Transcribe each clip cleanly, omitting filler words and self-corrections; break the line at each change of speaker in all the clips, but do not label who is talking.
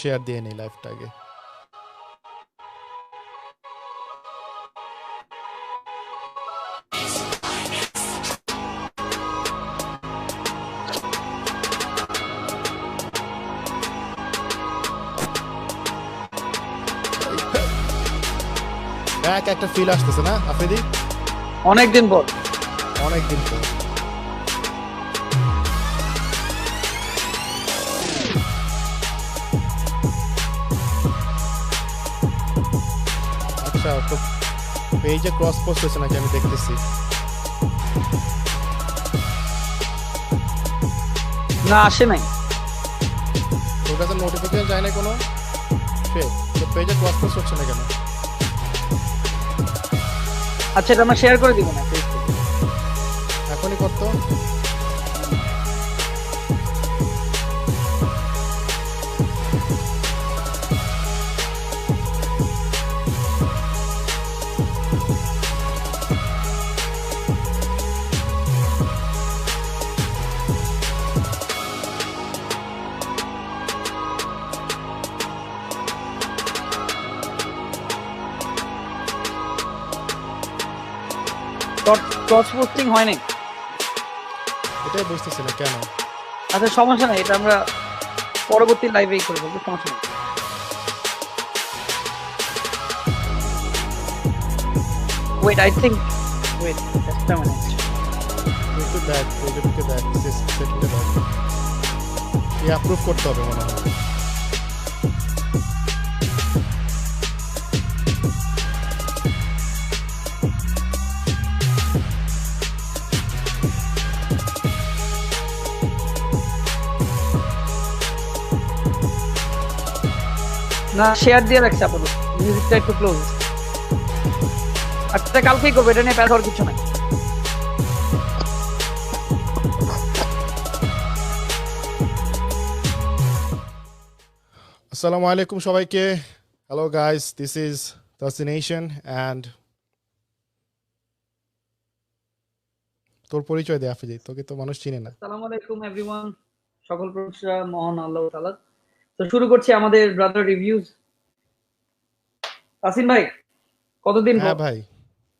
Share দিয়ে নেই লাইভটাকে। একটা ফিল আসতেছে না আফ্রিদি?
অনেকদিন পর।
আচ্ছা, তো পেজে ক্রস পোস্ট হয়েছে নাকি আমি দেখতেছি।
না, আসে নাই।
তোর কাছে নোটিফিকেশন যায় না কোনো? তো পেজে ক্রস পোস্ট হচ্ছে না কেন?
আচ্ছা, এটা আমরা শেয়ার করে দিব না?
এখনই করতো।
ক্রস পোস্টিং হয় নাই,
এটাই বুঝতেছি না কেন।
আচ্ছা সমস্যা নাই, এটা আমরা পরবর্তী লাইভেই করে দেবো, সমস্যা নেই। ওয়েট, আই থিংক ওয়েট একটা মিনিট,
একটু দেখ, পেজে দেখ, সেটিংটা দেখ, অ্যাপ্রুভ করতে হবে মনে হয়।
না, শেয়ার দিয়ে রাখছি আপাতত, মিউজিকটা একটু ক্লোজ। আচ্ছা, কালকেই করবো, এটা নিয়ে প্যারা হওয়ার কিছু নাই।
আসসালামু আলাইকুম সবাইকে। Hello guys, this is Tashi nation and তোর পরিচয় দে আফিজি, তোকে তো মানুষ চিনে না।
আসসালামু আলাইকুম এভরিওয়ান, সকল প্রশংসা মহান আল্লাহ তাআলার। তো শুরু করছি আমাদের ব্রাদার রিভিউজ। আসিন ভাই, কতদিন পর?
হ্যাঁ ভাই,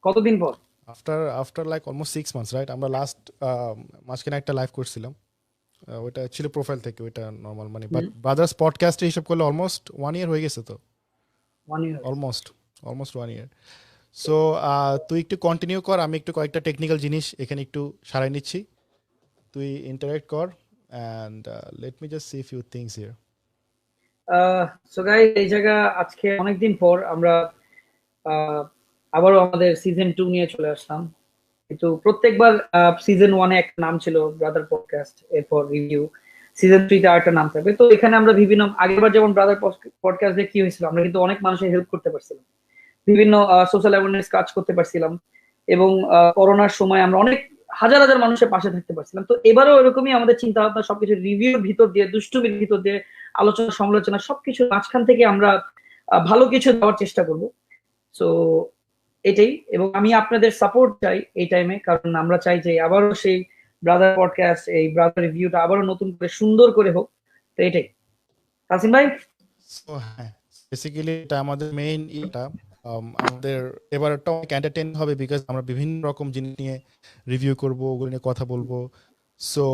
কতদিন পর?
After like almost 6 months, right? আমরা লাস্ট মাঝখানে একটা লাইভ করছিলাম, ওইটা ছিল প্রোফাইল থেকে, ওইটা নর্মাল মানে, বাট ব্রাদার্স পডকাস্টে হিসাব করলে অলমোস্ট 1 year হয়ে গেছে তো।
1 year।
Almost 1 year। সো তুই একটু কন্টিনিউ কর, আমি একটু কয়েকটা টেকনিক্যাল জিনিস এখানে একটু সারাই নিচ্ছি, তুই ইন্টারেক্ট কর and let me just see few things here.
So guys, এই জায়গা আজকে অনেকদিন পর আমরা আবারও আমাদের সিজন 2 নিয়ে চলে আসলাম। কিন্তু প্রত্যেকবার সিজন 1 এ একটা নাম ছিল ব্রাদার পডকাস্ট, এরপর রিভিউ, সিজন 3 তে আরেকটা নাম থাকবে। তো এখানে আমরা বিভিন্ন, আগেরবার যেমন ব্রাদার পডকাস্টে কি হয়েছিল, আমরা কিন্তু অনেক মানুষের হেল্প করতে পারছিলাম, বিভিন্ন সোশ্যাল অ্যাওয়ারনেস কাজ করতে পারছিলাম, এবং করোনার সময় আমরা অনেক হাজার হাজার মানুষের পাশে থাকতে পারছিলাম। তো এবারও এরকমই আমাদের চিন্তা ভাবনা, সবকিছু রিভিউর ভিতর দিয়ে, দুষ্টুমির ভিতর দিয়ে, আলোচনা সমালোচনা সবকিছু মাঝখান থেকে আমরা ভালো কিছু দেওয়ার চেষ্টা করব। সো এটাই, এবং আমি আপনাদের সাপোর্ট চাই এই টাইমে, কারণ আমরা চাই যে আবারও সেই ব্রাদার পডকাস্ট, এই ব্রাদার রিভিউটা আবারও নতুন করে সুন্দর করে হোক। তো এটাই তাসিম ভাই।
সো হ্যাঁ, বেসিক্যালি এটা আমাদের মেইন এটা, আমাদের এবারটা অনেক এন্টারটেইন হবে, বিকজ আমরা বিভিন্ন রকম জিনিস নিয়ে রিভিউ করব, ওগুলো নিয়ে কথা বলবো। সো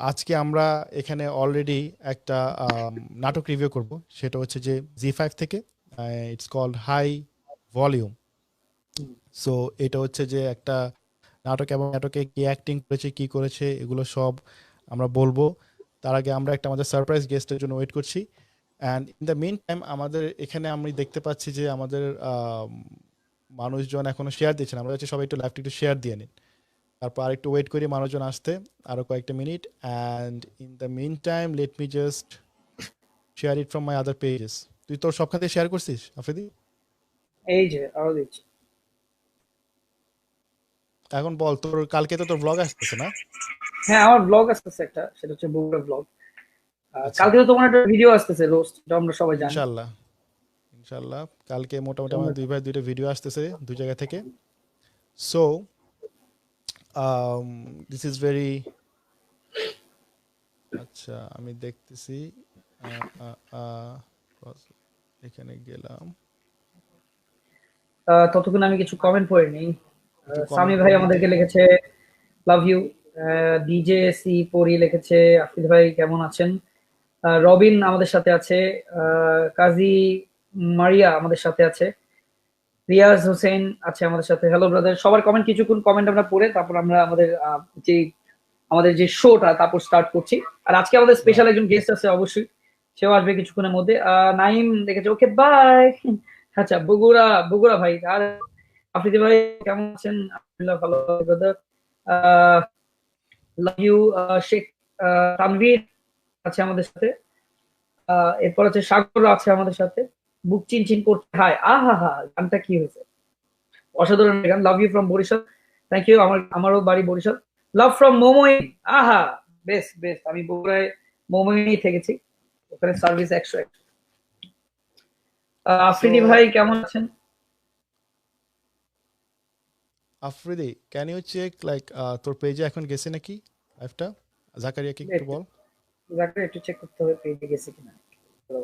আজকে আমরা এখানে অলরেডি একটা নাটক রিভিউ করব, সেটা হচ্ছে যে জি5 থেকে, it's called high volume. So এটা হচ্ছে যে একটা নাটক, এবং নাটকে কি অ্যাক্টিং করেছে, কি করেছে, এগুলো সব আমরা বলবো। তার আগে আমরা একটা আমাদের সারপ্রাইজ গেস্টের জন্য ওয়েট করছি। And in the main time আমাদের এখানে আমি দেখতে পাচ্ছি যে আমাদের মানুষজন এখনো শেয়ার দিচ্ছেন, আমরা চাচ্ছি সবাই একটু লাইভটা একটু শেয়ার দিয়ে নিন, তারপর আরেকটু ওয়েট করি মানুষজন আসতে, আরও কয়েকটা minute. And in the main time let me just share it from my other pages. তুই তোর সবখান থেকে শেয়ার করছিস আফ্রিদি?
এই যে আরো দিচ্ছি।
এখন বল, তোর কালকে তো তোর ব্লগ আসতেছে না?
হ্যাঁ, আমার ব্লগ আসতেছে একটা, সেটা হচ্ছে বগুড়া ব্লগ।
আচ্ছা,
কালকে তো তোমার একটা ভিডিও আসতেছে, রোস্ট, এটা আমরা সবাই জানি।
ইনশাল্লাহ ইনশাল্লাহ কালকে মোটামুটি আমার দুই ভাই দুইটা ভিডিও আসতেছে দুই জায়গা থেকে। সো দিস ইজ ভেরি, আচ্ছা আমি দেখতেছি, এখানে গেলাম,
ততক্ষণ আমি কিছু কমেন্ট পড়ে নিই।
একটু
সামি
কমেন্ট
ভাই
পড়ে নিতে।
আমাদেরকে লিখেছে লাভ ইউ। ডিজে সি পরি লিখেছে আফিদ ভাই কেমন আছেন। রবিন আমাদের সাথে আছে। কাজী মারিয়া আমাদের সাথে আছে। রিয়াজ হোসেন আছে আমাদের সাথে। Hello brother. সবার কমেন্ট, কিছুক্ষণ কমেন্ট আমরা পড়ে তারপর আমরা যে আমাদের যে শোটা তারপর স্টার্ট করছি। আর আজকে আমাদের স্পেশাল একজন গেস্ট আছে, অবশ্যই সেও আসবে কিছুক্ষণের মধ্যে। নাইম দেখেছে, ওকে বাই। আচ্ছা, বগুড়া বগুড়া ভাই। আর আফ্রিদি ভাই কেমন আছেন? আলহামদুলিল্লাহ ভালো brother. Love you. Sheikh Tanvir আছে আমাদের সাথে। এরপর হচ্ছে সাগর আছে আমাদের সাথে। বুক চিনচিন করছে, হাই আহা হা, গানটা কি হয়েছে, অসাধারণ গান। Love you from Barishal. Thank you. আমারও বাড়ি বরিশাল। Love from মোমোইন। আহা, বেস্ট বেস্ট। আমি বগুড়ায় মোমোইনেই থেকেছি, ওখানে সার্ভিস 100।
সো
আফ্রিদি ভাই কেমন আছেন?
Afridi, can you check like তোর পেজে এখন গেছে নাকি লাইভটা? জাকারিয়াকে একটু
একটু
বল।
একটু চেক করতে হবে পেজে গেছে কিনা। তো,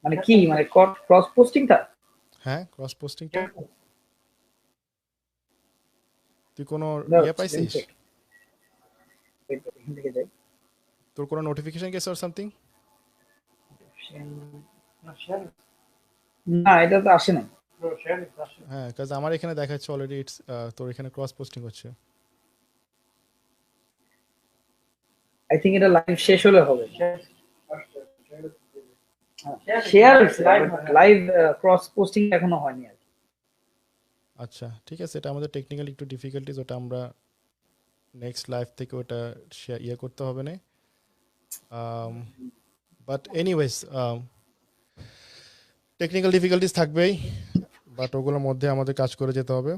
মানে কি, মানে ক্রস পোস্টিংটা?
হ্যাঁ, ক্রস পোস্টিংটা তুই কোনো ইয়ে পাইছিস?
এখান থেকে যাই।
তোর কোনো নোটিফিকেশন গেছে অর সামথিং?
না, এটা তো আসে না।
হ্যাঁ, কাজ আমার এখানে দেখাচ্ছে অলরেডি ইটস, তোর এখানে ক্রস পোস্টিং হচ্ছে।
আই থিঙ্ক এটা লাইভ শেষ হলে হবে। শেয়ার লাইভ ক্রস পোস্টিং এখনো হয়নি আর কি।
আচ্ছা ঠিক আছে, এটা আমাদের টেকনিক্যাল একটু ডিফিকাল্টিজ, ওটা আমরা নেক্সট লাইভ থেকে ওটা ইয়ে করতে হবে না। বাট এনিওয়েজ, টেকনিক্যাল ডিফিকাল্টিস থাকবেই, বাট ওগুলোর মধ্যে আমাদের কাজ করে যেতে হবে।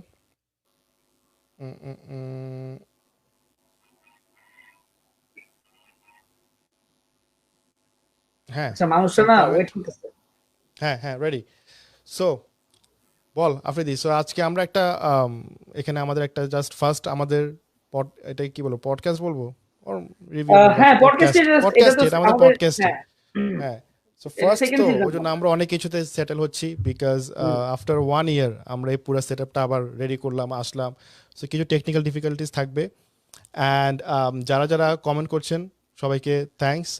উম, উম, উম, হ্যাঁ,
আচ্ছা, মানুষটা না
কমেন্ট,
ওয়েট করতেছে।
হ্যাঁ হ্যাঁ রেডি। সো বল আফ্রিদি, সো আজকে আমরা একটা এখানে আমাদের একটা জাস্ট ফার্স্ট আমাদের এটা কি বলবো, পডকাস্ট বলবো ওর রিভিউ বলবো,
হ্যাঁ,
পডকাস্ট
এটা তো
পডকাস্টে, এটা আমাদের
আমাদের।
পডকাস্টে।
হ্যাঁ,
হ্যাঁ, সো
এটা
ফার্স্ট
সেকেন্ড
তো
সিজন।
ওই জন্য আমরা অনেক কিছুতে সেটেল হচ্ছি, বিকজ আফটার 1 ইয়ার আমরা এই পুরো সেট আপটা আবার রেডি করলাম, আসলাম। সো কিছু টেকনিক্যাল ডিফিকাল্টিস থাকবে, অ্যান্ড যারা যারা কমেন্ট করছেন সবাইকে থ্যাঙ্কস।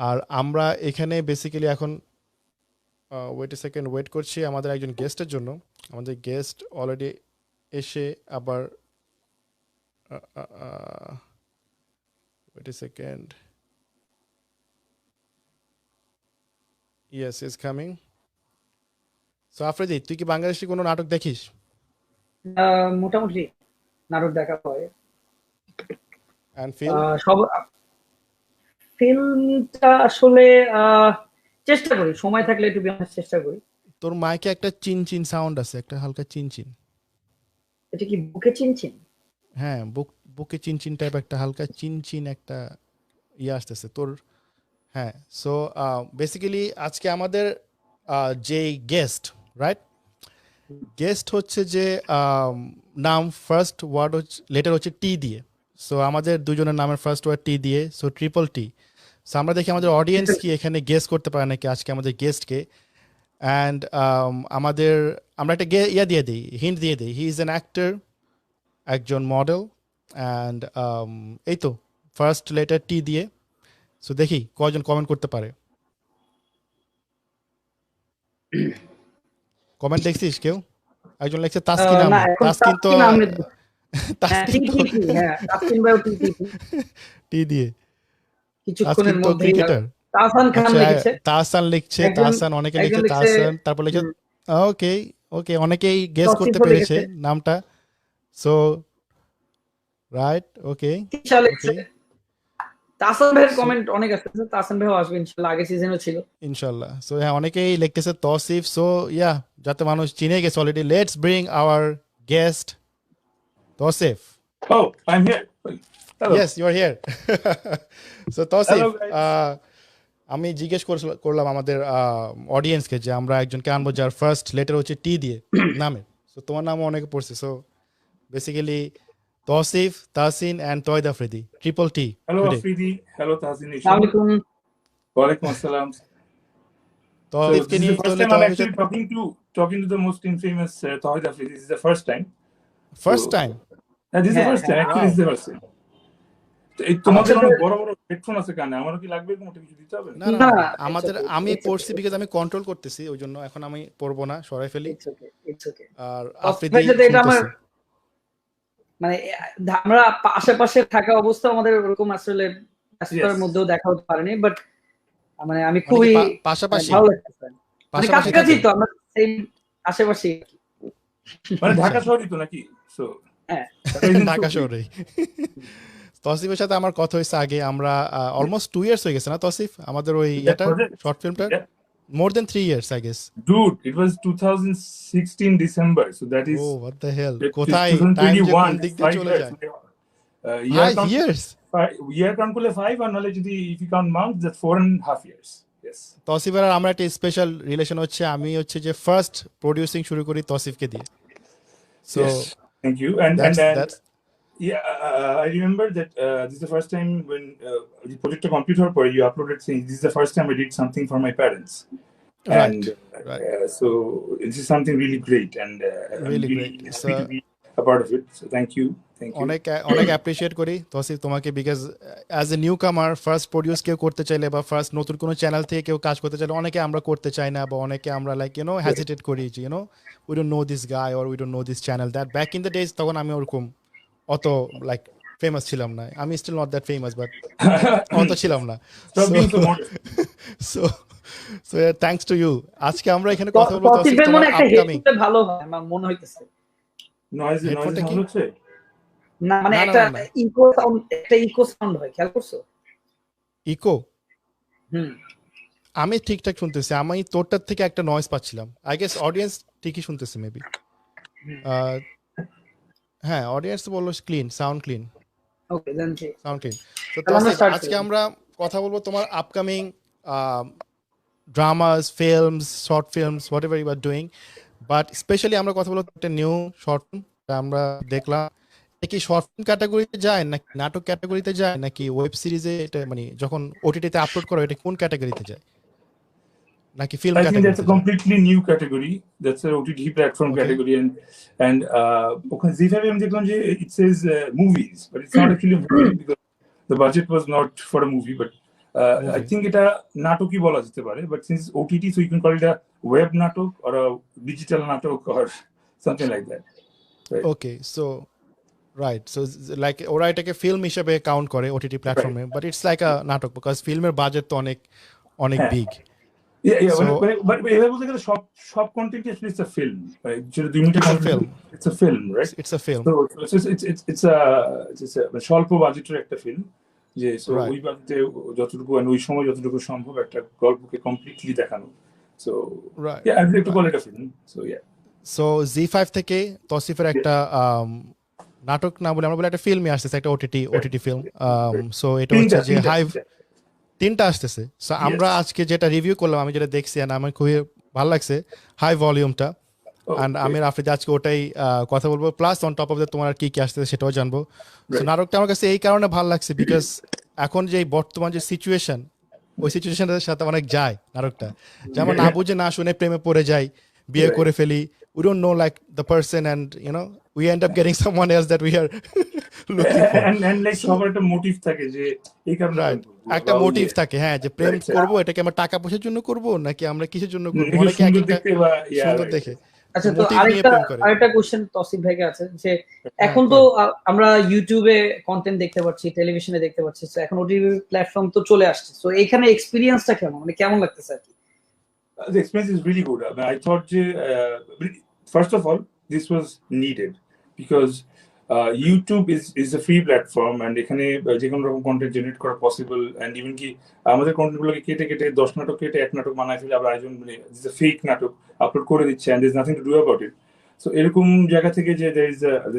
আর আমরা এখানে বেসিক্যালি এখন ওয়েট এ সেকেন্ড, ওয়েট করছি আমাদের একজন গেস্টের জন্য। আমাদের গেস্ট অলরেডি এসে আবার wait a second, yes is coming. So Afridi, তুই কি বাংলাদেশি কোনো নাটক দেখিস?
মোটামুটি নাটক দেখা হয়।
And film?
সব ফিল্মটা আসলে চেষ্টা করি, সময় থাকলে একটু চেষ্টা করি।
তোর মাইকে একটা চিন চিন সাউন্ড আছে, একটা হালকা চিন চিন।
এটা কি বুকে চিনছেন?
হ্যাঁ, বুকে চিন চিন টাইপ একটা হালকা চিন চিন একটা ইয়ে আসতেছে তোর। হ্যাঁ, সো বেসিক্যালি আজকে আমাদের যে গেস্ট, রাইট, গেস্ট হচ্ছে যে নাম ফার্স্ট ওয়ার্ড হচ্ছে, লেটার হচ্ছে টি দিয়ে। সো আমাদের দুজনের নামের ফার্স্ট ওয়ার্ড টি দিয়ে, সো ট্রিপল টি। সো আমরা দেখি আমাদের অডিয়েন্স কি এখানে গেস করতে পারে নাকি আজকে আমাদের গেস্টকে। অ্যান্ড আমাদের, আমরা একটা ইয়ে দিয়ে দিই, হিন্ট দিয়ে দিই, হি ইজ অ্যান অ্যাক্টর, একজন মডেল, অ্যান্ড এই তো ফার্স্ট লেটার টি দিয়ে। সো দেখি কয়জন কমেন্ট করতে পারে। কমেন্ট দেখছিস কেউ? একজন লিখছে তাসকিন
না,
আহমেদ।
এখন
তাসকিন তো
তাসকিন আহমেদ। হ্যাঁ,
তাসকিন তো
টিটিপি, হ্যাঁ, তাসকিন ভাই টিটিপি
টি দিয়ে। তাসকিন
কিছুক্ষণের
তো
মধ্যেই।
ক্রিকেটার।
তাহসান খান
আচ্ছা,
লিখেছে।
তাহসান লিখছে,
একজন
তাহসান অনেকে
একজন
লিখছে
লিখছে
তাহসান, তারপর লিখছে ওকে, ওকে অনেকেই গেস করতে
তসিফও
পেরেছে
লিখেছে।
নামটা। সো রাইট, ওকে
তিশা লিখছে।
ওকে।
তাহসান ভাইয়ের
সো
কমেন্ট অনেক আসতেছে। তাহসান ভাইও আসবে ইনশাল্লাহ, আগের সিজনও ছিল।
ইনশাল্লাহ। সো হ্যাঁ, অনেকেই লিখতেছে তসিফ। সো ইয়া, যাতে মানুষ চিনে গেছে already, let's bring our guest Tasif.
Oh, I'm here. Hello.
Yes, you are here. So Tasif,
Hello, guys.
আমি জিজ্ঞেস করলাম আমাদের অডিয়েন্সকে যে আমরা একজনকে আনবো যার ফার্স্ট লেটার হচ্ছে টি দিয়ে নামে। সো তোমার নামও অনেকে পড়ছে। So basically Tausif, Tahsin and তয়দ Afridi, triple T
Hello,
today.
Afridi. Hello, Tahsin
আসসালামু
Nation.
আলাইকুম।
Walaikum assalam. So
তৌসিফকে
this is
নিয়ে
the first
তাহলে
time I'm
তোমার
actually talking to the most infamous Tawhid Hafiz. This is the first time.
First
So
time
this is the
হ্যাঁ
first time.
হ্যাঁ
Actually,
wow
this is the first time. তো এই
আমার
তোমাদের
সাথে
অনেক বড় বড় হেডফোন আছে কানে, আমারও কি লাগবে এরকম একটা কিছু দিতে হবে?
না না
না
না না,
ইটস
আমাদের
ওকে
আমি
ইটস ওকে
পড়ছি বিকজ আমি কন্ট্রোল করতেছি, ওই জন্য এখন আমি পড়বো না, সরাই ফেলি।
ইটস ওকে ইটস ওকে
আর
তৌসিফ
আফ্রিদি
ভাইয়ের সাথে এটা আমার
শুনতেছি।
মানে আমরা আশেপাশে থাকা অবস্থা আমাদের ওরকম আসলে ব্যস্ততার
Yes.
মধ্যেও দেখা হতে পারেনি, বাট মানে আমি
মানে কি
খুবই
পাশাপাশি
ভালো লাগতেছে। মানে
পাশাপাশি
কাছাকাছি
থাকেন?
তো আমরা সেম আশেপাশে।
মানে
আচ্ছা
ঢাকা শহরই তো নাকি? So
হ্যাঁ
Dhaka isn't so
Dhaka
big.
শহরেই। তৌসিফের সাথে আমার কথা হয়েছে আগে, আমরা অলমোস্ট 2 ইয়ার্স হয়ে গেছে না তৌসিফ আমাদের ওই
That
ইয়েটার
project?
শর্ট ফিল্মটার?
Yeah.
More than 3 years I guess.
Dude, it was 2016 December. So that
ও
is
what the hell,
it is
কোথায় টাইম যে কোন
2021.
দিক
It's
দিয়ে
5
চলে
years.
যায়।
Year
5
count
years?
year count করলে 5 আর নাহলে যদি if you count months that's 4.5 years. Yes.
তৌসিফের আর আমরা একটা স্পেশাল রিলেশন হচ্ছে, আমি হচ্ছে যে ফার্স্ট প্রোডিউসিং শুরু করি তৌসিফকে দিয়ে। So
Yes. Thank you. And
that's
yeah, I remember that this is the first time when the project complete her you uploaded saying this is the first time I did something for my parents.
Right
And
right,
so this is something really great, and I'm
really
really
great.
happy to be a part of it. So thank you.
অনেক অনেক appreciate করি তৌসিফ তোমাকে, because as a new কামার first produce কেউ করতে চাইলে বা first নতুন কোনো চ্যানেল থেকে কেউ কাজ করতে চাইলে অনেকে আমরা করতে চাই না, বা অনেকে আমরা লাইক হ্যাজিটেট করি যে we don't know this guy or we don't know this channel that back in the days. তখন আমি ওরকম অত লাইক ফেমাস ছিলাম না, আমি still not that famous, but অত ছিলাম না।
Stop being so modest.
So so thanks to you. আজকে আমরা এখানে কথা বলবো
তৌসিফ
তৌসিফ
ভাই মনে
তোমার
একটা
আপকামিং
হেডফোনটা ভালো হয় আমার মনে হইতেছে।
Noise
হেডফোনটা কি?
sound হচ্ছে?
না মানে
না না
একটা
না না,
ইকো সাউন্ড হয়, খেয়াল করছো?
ইকো
হুম
আমি ঠিকঠাক শুনতেছি, আমি তোরটার থেকে একটা নয়েজ পাচ্ছিলাম। আই গেস অডিয়েন্স ঠিকই শুনতেছে মেবি। হ্যাঁ অডিয়েন্স বললো ক্লিন সাউন্ড, ক্লিন
ওকে দেন
সাউন্ড ক্লিন। তো
তাহলে আমরা
তৌসিফ
স্টার্ট
আজকে
করি।
আমরা কথা বলবো তোমার upcoming dramas, films, short films, whatever you are doing, but specially আমরা কথা বলবো একটা নিউ শর্ট ফিল্ম আমরা দেখলাম। এটা কি শর্ট ফিল্ম ক্যাটাগরিতে যায় নাকি নাটক ক্যাটাগরিতে যায় নাকি ওয়েব সিরিজে, এটা মানে যখন ওটিটিতে আপলোড করো এটা কোন ক্যাটাগরিতে যায়, নাকি film
I think that's a
ক্যাটাগরিতে যায়?
completely new category. That's an OTT platform
Okay.
category, and okay, Z5 আমি দেখলাম যে it says movies, but it's not actually a movie because the budget was not for a movie, but I
Movie.
think এটা নাটকই বলা যেতে পারে, but since it's OTT, so you can call it a web natok or a digital natok or something like that. Right.
Okay so right, so like ওরা এটাকে film হিসেবে count করে OTT প্ল্যাটফর্মে, but it's like আ নাটক because ফিল্মের budget তো অনেক অনেক
হ্যাঁ।
বিগ।
Yeah,
So-
but এভাবে বলতে গেলে সব content actually it's a film, right? যেটা 2 মিনিটের
It's a
content,
film.
it's a film, right?
It's a film.
So it's a স্বল্প বাজেটের একটা ফিল্ম, যে সো
Right.
ওই বাজেটে যতটুকু ওই সময় যতটুকু সম্ভব একটা গল্পকে কমপ্লিটলি দেখানো। So
right,
yeah, I would like to call it a film. So yeah.
So Zee five থেকে তৌসিফের একটা নাটক না বলে আমরা বলে একটা ফিল্মই আসতেছে, একটা ওটিটি ফিল্ম। সো এটা হচ্ছে যে হাইভ, 3টা আসতেছে। সো আমরা আজকে যেটা রিভিউ করলাম, আমি যেটা দেখছি and আমার খুবই ভালো লাগছে হাই ভলিউমটা, অ্যান্ড আমি আফ্রিদি আজকে ওটাই কথা বলবো, plus on top of that তোমার কি কি আসতেছে সেটাও জানবো। সো নাটকটা আমার কাছে এই কারণে ভালো লাগছে বিকজ এখন যে বর্তমান যে সিচুয়েশন, ওই সিচুয়েশনের সাথে অনেক যায় নাটকটা, যেমন না বুঝে না শুনে প্রেমে পড়ে যাই, বিয়ে করে ফেলি, we don't know like the person, and we end up getting someone else that we are looking for.
and like সবার একটা মোটিভ থাকে যে এই কারণে
রাইট, একটা মোটিভ থাকে, হ্যাঁ, যে প্রেম
Right.
করবো এটাকে আমরা টাকা পয়সার জন্য করব নাকি আমরা কিসের জন্য করবো,
দেখে
অনেকে
সুন্দর
একটা
দেখতে বা
সুন্দর দেখে
আচ্ছা, তো
মোটিভ নিয়ে প্রেম করে।
আরেকটা কোশ্চেন তৌসিফ ভাইকে আছে যে এখন তো আমরা ইউটিউবে কন্টেন্ট দেখতে পাচ্ছি, টেলিভিশনে দেখতে পাচ্ছি, তো এখন ওটিটি প্ল্যাটফর্ম তো চলে আসছে, তো এখানে এক্সপেরিয়েন্সটা কেমন, মানে কেমন লাগতেছে আর কি?
The experience is really good. I mean, I thought, first of all, this was needed because YouTube is a free platform, and এখানে যে কোনো রকম কন্টেন্ট জেনারেট করা পসিবল, এন্ড ইভেন কি আমাদের কন্টেন্টগুলোকে কেটে কেটে 10 নাটক কেটে 1 নাটক বানায় ফেলে আবার একজন ফেক নাটক আপলোড করে দিচ্ছে, and there's nothing to do about it. So এরকম জায়গা থেকে যে there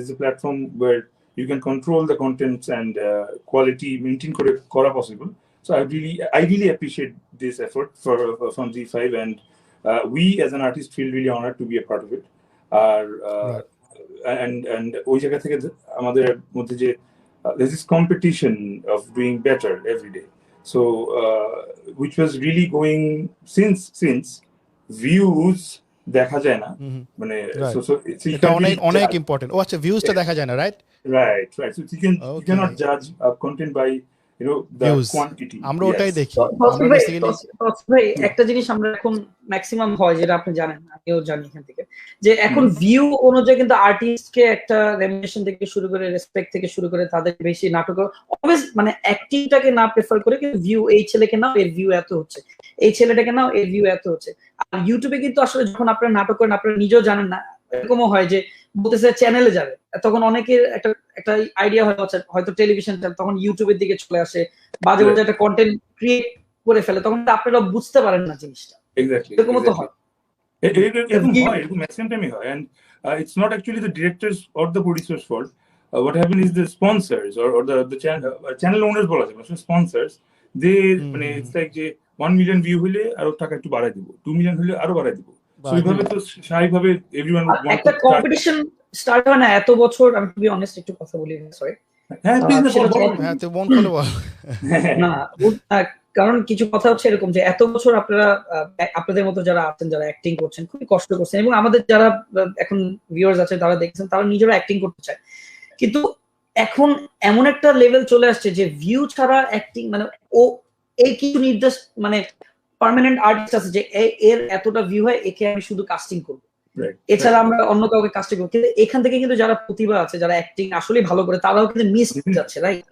is a platform where you can control the contents and quality maintain করা possible. So I really appreciate this effort from Z5, and we as an artist feel really honored to be a part of it.
Right.
And ওই জায়গা থেকে আমাদের মধ্যে যে there's this competition of doing better every day. So which was really going since views দেখা যায় না মানে
Right.
so you
এটা
can't
অনেক
really
অনেক
judge.
ইম্পর্টেন্ট। ও আচ্ছা, ভিউজটা দেখা যায় না, right?
Right. So you cannot
Okay.
judge content by the
views
quantity.
আমরা ওটাই
Yes.
দেখি। আমরা বেসিক্যালি
ভাই একটা জিনিস আমরা এখন ম্যাক্সিমাম হয় যেটা আপনি জানেন, আমিও জানি এখান থেকে, যে এখন ভিউ অনুযায়ী কিন্তু আর্টিস্টকে একটা রেমুনেশন থেকে শুরু করে রেসপেক্ট থেকে শুরু করে তাদের বেশি নাটক অলওয়েজ মানে অ্যাক্টিংটাকে না প্রেফার করে কিন্তু ভিউ, এই ছেলেকে নাও এর ভিউ এত হচ্ছে, এই ছেলেটাকে নাও এর ভিউ এত হচ্ছে। আর ইউটিউবে কিন্তু আসলে যখন আপনারা নাটক করেন আপনারা নিজেও জানেন না, এরকমও হয় যে বলতেছে চ্যানেলে যাবে, তখন অনেকের একটা আইডিয়া হয়তো টেলিভিশন চ্যানেল, তখন ইউটিউবের দিকে চলে আসে, বাজে বাজে একটা কন্টেন্ট ক্রিয়েট করে ফেলে, তখন আপনারা বুঝতে পারেন না জিনিসটা।
Exactly.
এরকমও তো হয়।
এরকম maximum time হয়, and it's not actually the directors or the producers fault. What happened is the sponsors or the channel owners বলা যায়, sponsors, they মানে it's like যে 1 million view হলে আরো টাকা একটু বাড়ায় দিব, 2 million হলে আরো বাড়ায় দিব। So এইভাবে তো স্বাভাবিকভাবে everyone would want
একটা
to
কম্পিটিশন স্টার্ট হয় না এত বছর। আমি টু বি অনেস্ট একটু কথা বলি, সরি।
হ্যাঁ business
হ্যাঁ তো মন খুলে বল।
না কারণ কিছু কথা হচ্ছে এরকম যে এত বছর আপনারা আপনাদের মতো যারা আছেন, যারা অ্যাক্টিং করছেন, খুবই কষ্ট করছেন, এবং আমাদের যারা এখন ভিউয়ার্স আছে তারা দেখছেন, তারা নিজেরা অ্যাক্টিং করতে চায়, কিন্তু এখন এমন একটা লেভেল চলে আসছে যে ভিউ ছাড়া অ্যাক্টিং মানে এই কিছু নির্দেশ মানে পার্মানেন্ট আর্টিস্ট আছে যে এর এতটা ভিউ হয়, একে আমি শুধু কাস্টিং করবো, এছাড়া আমরা অন্য কাউকে কাস্টিং করবো। কিন্তু এখান থেকে কিন্তু যারা প্রতিভা আছে, যারা অ্যাক্টিং আসলে ভালো করে, তারাও কিন্তু মিস যাচ্ছে, right?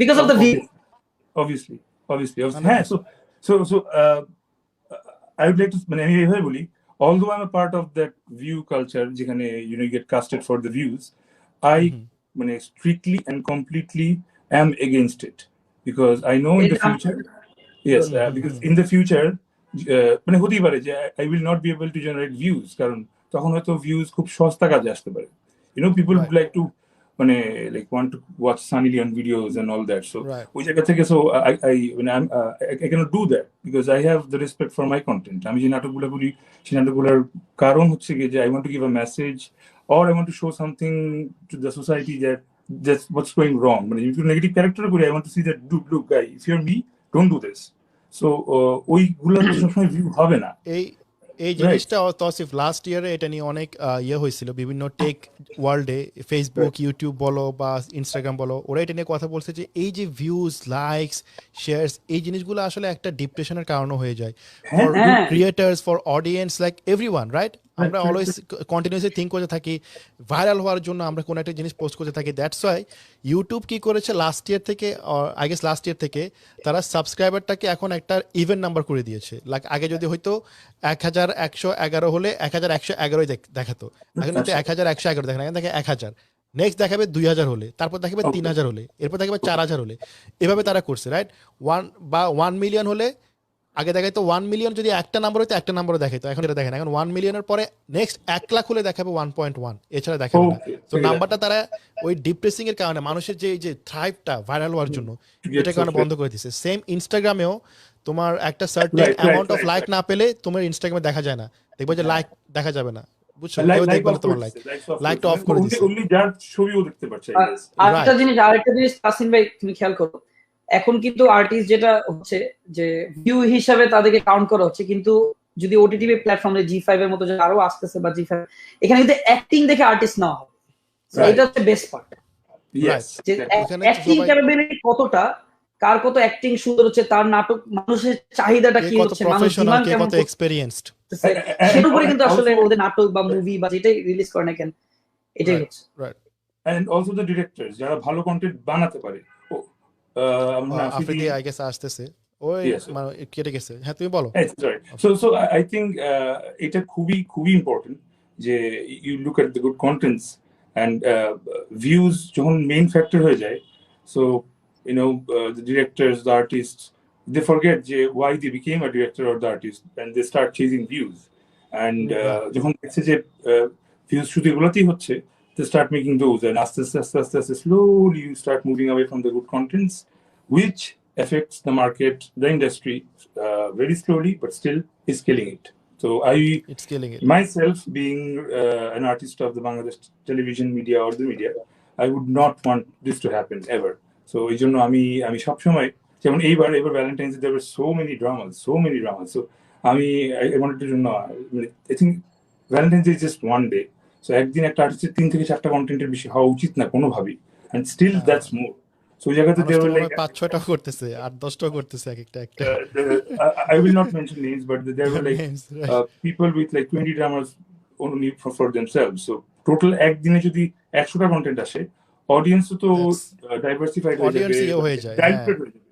Because of the view.
Obviously. হ্যাঁ, so I would like to মানে আমি এইভাবে বলি, although I'm a part of that view culture যেখানে you get casted for the views, I মানে strictly and completely am against it, because I know in the future, yes, because in the future মানে হতেই পারে যে I will not be able to generate views, কারণ তখন হয়তো views খুব সস্তা কাজে আসতে পারে, people would like to মানে like want to watch Sunny Leon videos and all that, so ওই জায়গা থেকে so I cannot do that because I have the respect for my content. আমি যে নাটকগুলো করি সেই নাটকগুলোর কারণ হচ্ছে যে I want to give a message or I want to show something to the society that that's what's going wrong. মানে if you're negative character করি, I want to see that look guy, if you're me, don't do this. So ওইগুলো তো সবসময় view হবে না।
এই জিনিসটা Tasif last ইয়ারে এটা নিয়ে অনেক হয়েছিল বিভিন্ন টেক ওয়ার্ল্ডে, ফেসবুক, ইউটিউব বলো বা ইনস্টাগ্রাম বলো, ওরা এটা নিয়ে কথা বলছে যে এই যে ভিউজ, লাইকস, শেয়ারস, এই জিনিসগুলো আসলে একটা ডিপ্রেশনের কারণও হয়ে যায় for creators, for audience, like everyone, right? আমরা অলওয়েজ কন্টিনিউসলি থিঙ্ক করতে থাকি ভাইরাল হওয়ার জন্য আমরা কোনো একটা জিনিস পোস্ট করতে থাকি। দ্যাটস ওয়াই ইউটিউব কি করেছে লাস্ট ইয়ার থেকে তারা সাবস্ক্রাইবারটাকে এখন একটা ইভেন্ট নাম্বার করে দিয়েছে। লাইক আগে যদি হয়তো 1111 হলে 1111 দেখাতো, এখন হচ্ছে 1111 দেখেন, এখন দেখে 1000, নেক্সট দেখাবে 2000 হলে, তারপর দেখাবে 3000 হলে, এরপর দেখাবে 4000 হলে, এভাবে তারা করছে, রাইট? 1 মিলিয়ন হলে আগে দেখাইতো 1 মিলিয়ন যদি একটা নাম্বার হইতো একটা নাম্বারও দেখাইতো, এখন এটা দেখেন এখন 1 মিলিয়নের পরে নেক্সট 1 লাখ হলে দেখাবে 1.1, এছাড়া দেখাবে না। তো নাম্বারটা তারা ওই ডিপ্রেসিং এর কারণে, মানুষের যে থ্রাইভটা ভাইরাল হওয়ার জন্য, এটা কারণে বন্ধ করে দিচ্ছে। সেম ইনস্টাগ্রামেও তোমার একটা সার্টেন অ্যামাউন্ট অফ লাইক না পেলে তোমার ইনস্টাগ্রামে দেখা যায় না, দেখবে যে লাইক দেখা যাবে না, বুঝছো? কেউ দেখবে না তোমার লাইকটা অফ করে দিচ্ছে।
আরেকটা জিনিস তাসিন ভাই তুমি খেয়াল করো, এখন কিন্তু আর্টিস্ট যেটা হচ্ছে যে ভিউ হিসাবে তাদেরকে কাউন্ট করা হচ্ছে, কিন্তু যদি ওটিটি প্ল্যাটফর্মে G5 এর মতো আরো আসতেছে বা G5, এখানে কিন্তু অ্যাক্টিং দেখে আর্টিস্ট নেওয়া হবে, এটা হচ্ছে বেস্ট পার্ট। অ্যাক্টিং ক্যাপাবিলিটি কতটা, কার কত অ্যাক্টিং সুন্দর হচ্ছে, তার নাটক মানুষের চাহিদাটা কি হচ্ছে, মানুষ ডিমান্ড কেমন,
কত এক্সপেরিয়েন্সড,
সেটার উপরে কিন্তু আসলে ওদের নাটক বা মুভি বা যেটাই রিলিজ করে না কেন, এটাই হচ্ছে।
এন্ড অলসো দ্য ডিরেক্টরস যারা ভালো কন্টেন্ট বানাতে পারে,
আফ্রিদি আই গেস আসতেছে, ওই মানে কেটে গেছে। হ্যাঁ তুমি বলো।
সো আই থিংক এটা খুবই ইম্পর্টেন্ট যে you look at the good contents and views যখন মেইন ফ্যাক্টর হয়ে যায়, so the directors, the artists, they forget why they became a director or the artist, and they start chasing views, and যখন দেখছে যে views শুধু এগুলোতেই হচ্ছে, they start making those, and আস্তে slowly you start moving away from the good contents, which affects the market, the industry, very slowly, but still is killing it. So
it's killing it.
Myself being an artist of the Bangladesh television media or the media, I would not want this to happen ever. So এই জন্য আমি সবসময় যেমন এইবার Valentine's there were so many dramas. So I wanted to know, I think Valentine's is just one day. So একদিন একটা আর্টিস্টের 3 থেকে 4টা কন্টেন্টের বেশি হওয়া উচিত না কোনোভাবেই, and still that's more. So ওই জায়গাতে
মানুষ
they
তো
were
মনে
like,
হয় 5-6টাও করতেছে, 8-10টাও করতেছে এক একটা একটা
I will not mention names, but there were like
names, right?
people with like 20 dramas only for themselves. So total একদিনে যদি 100টা কন্টেন্ট আসে, অডিয়েন্সও তো
That's
ডাইভার্সিফাইড হয়ে যাবে,
audience ইয়ে হয়ে যায়, হ্যাঁ,
ডাইভার্ট হয়ে যাবে.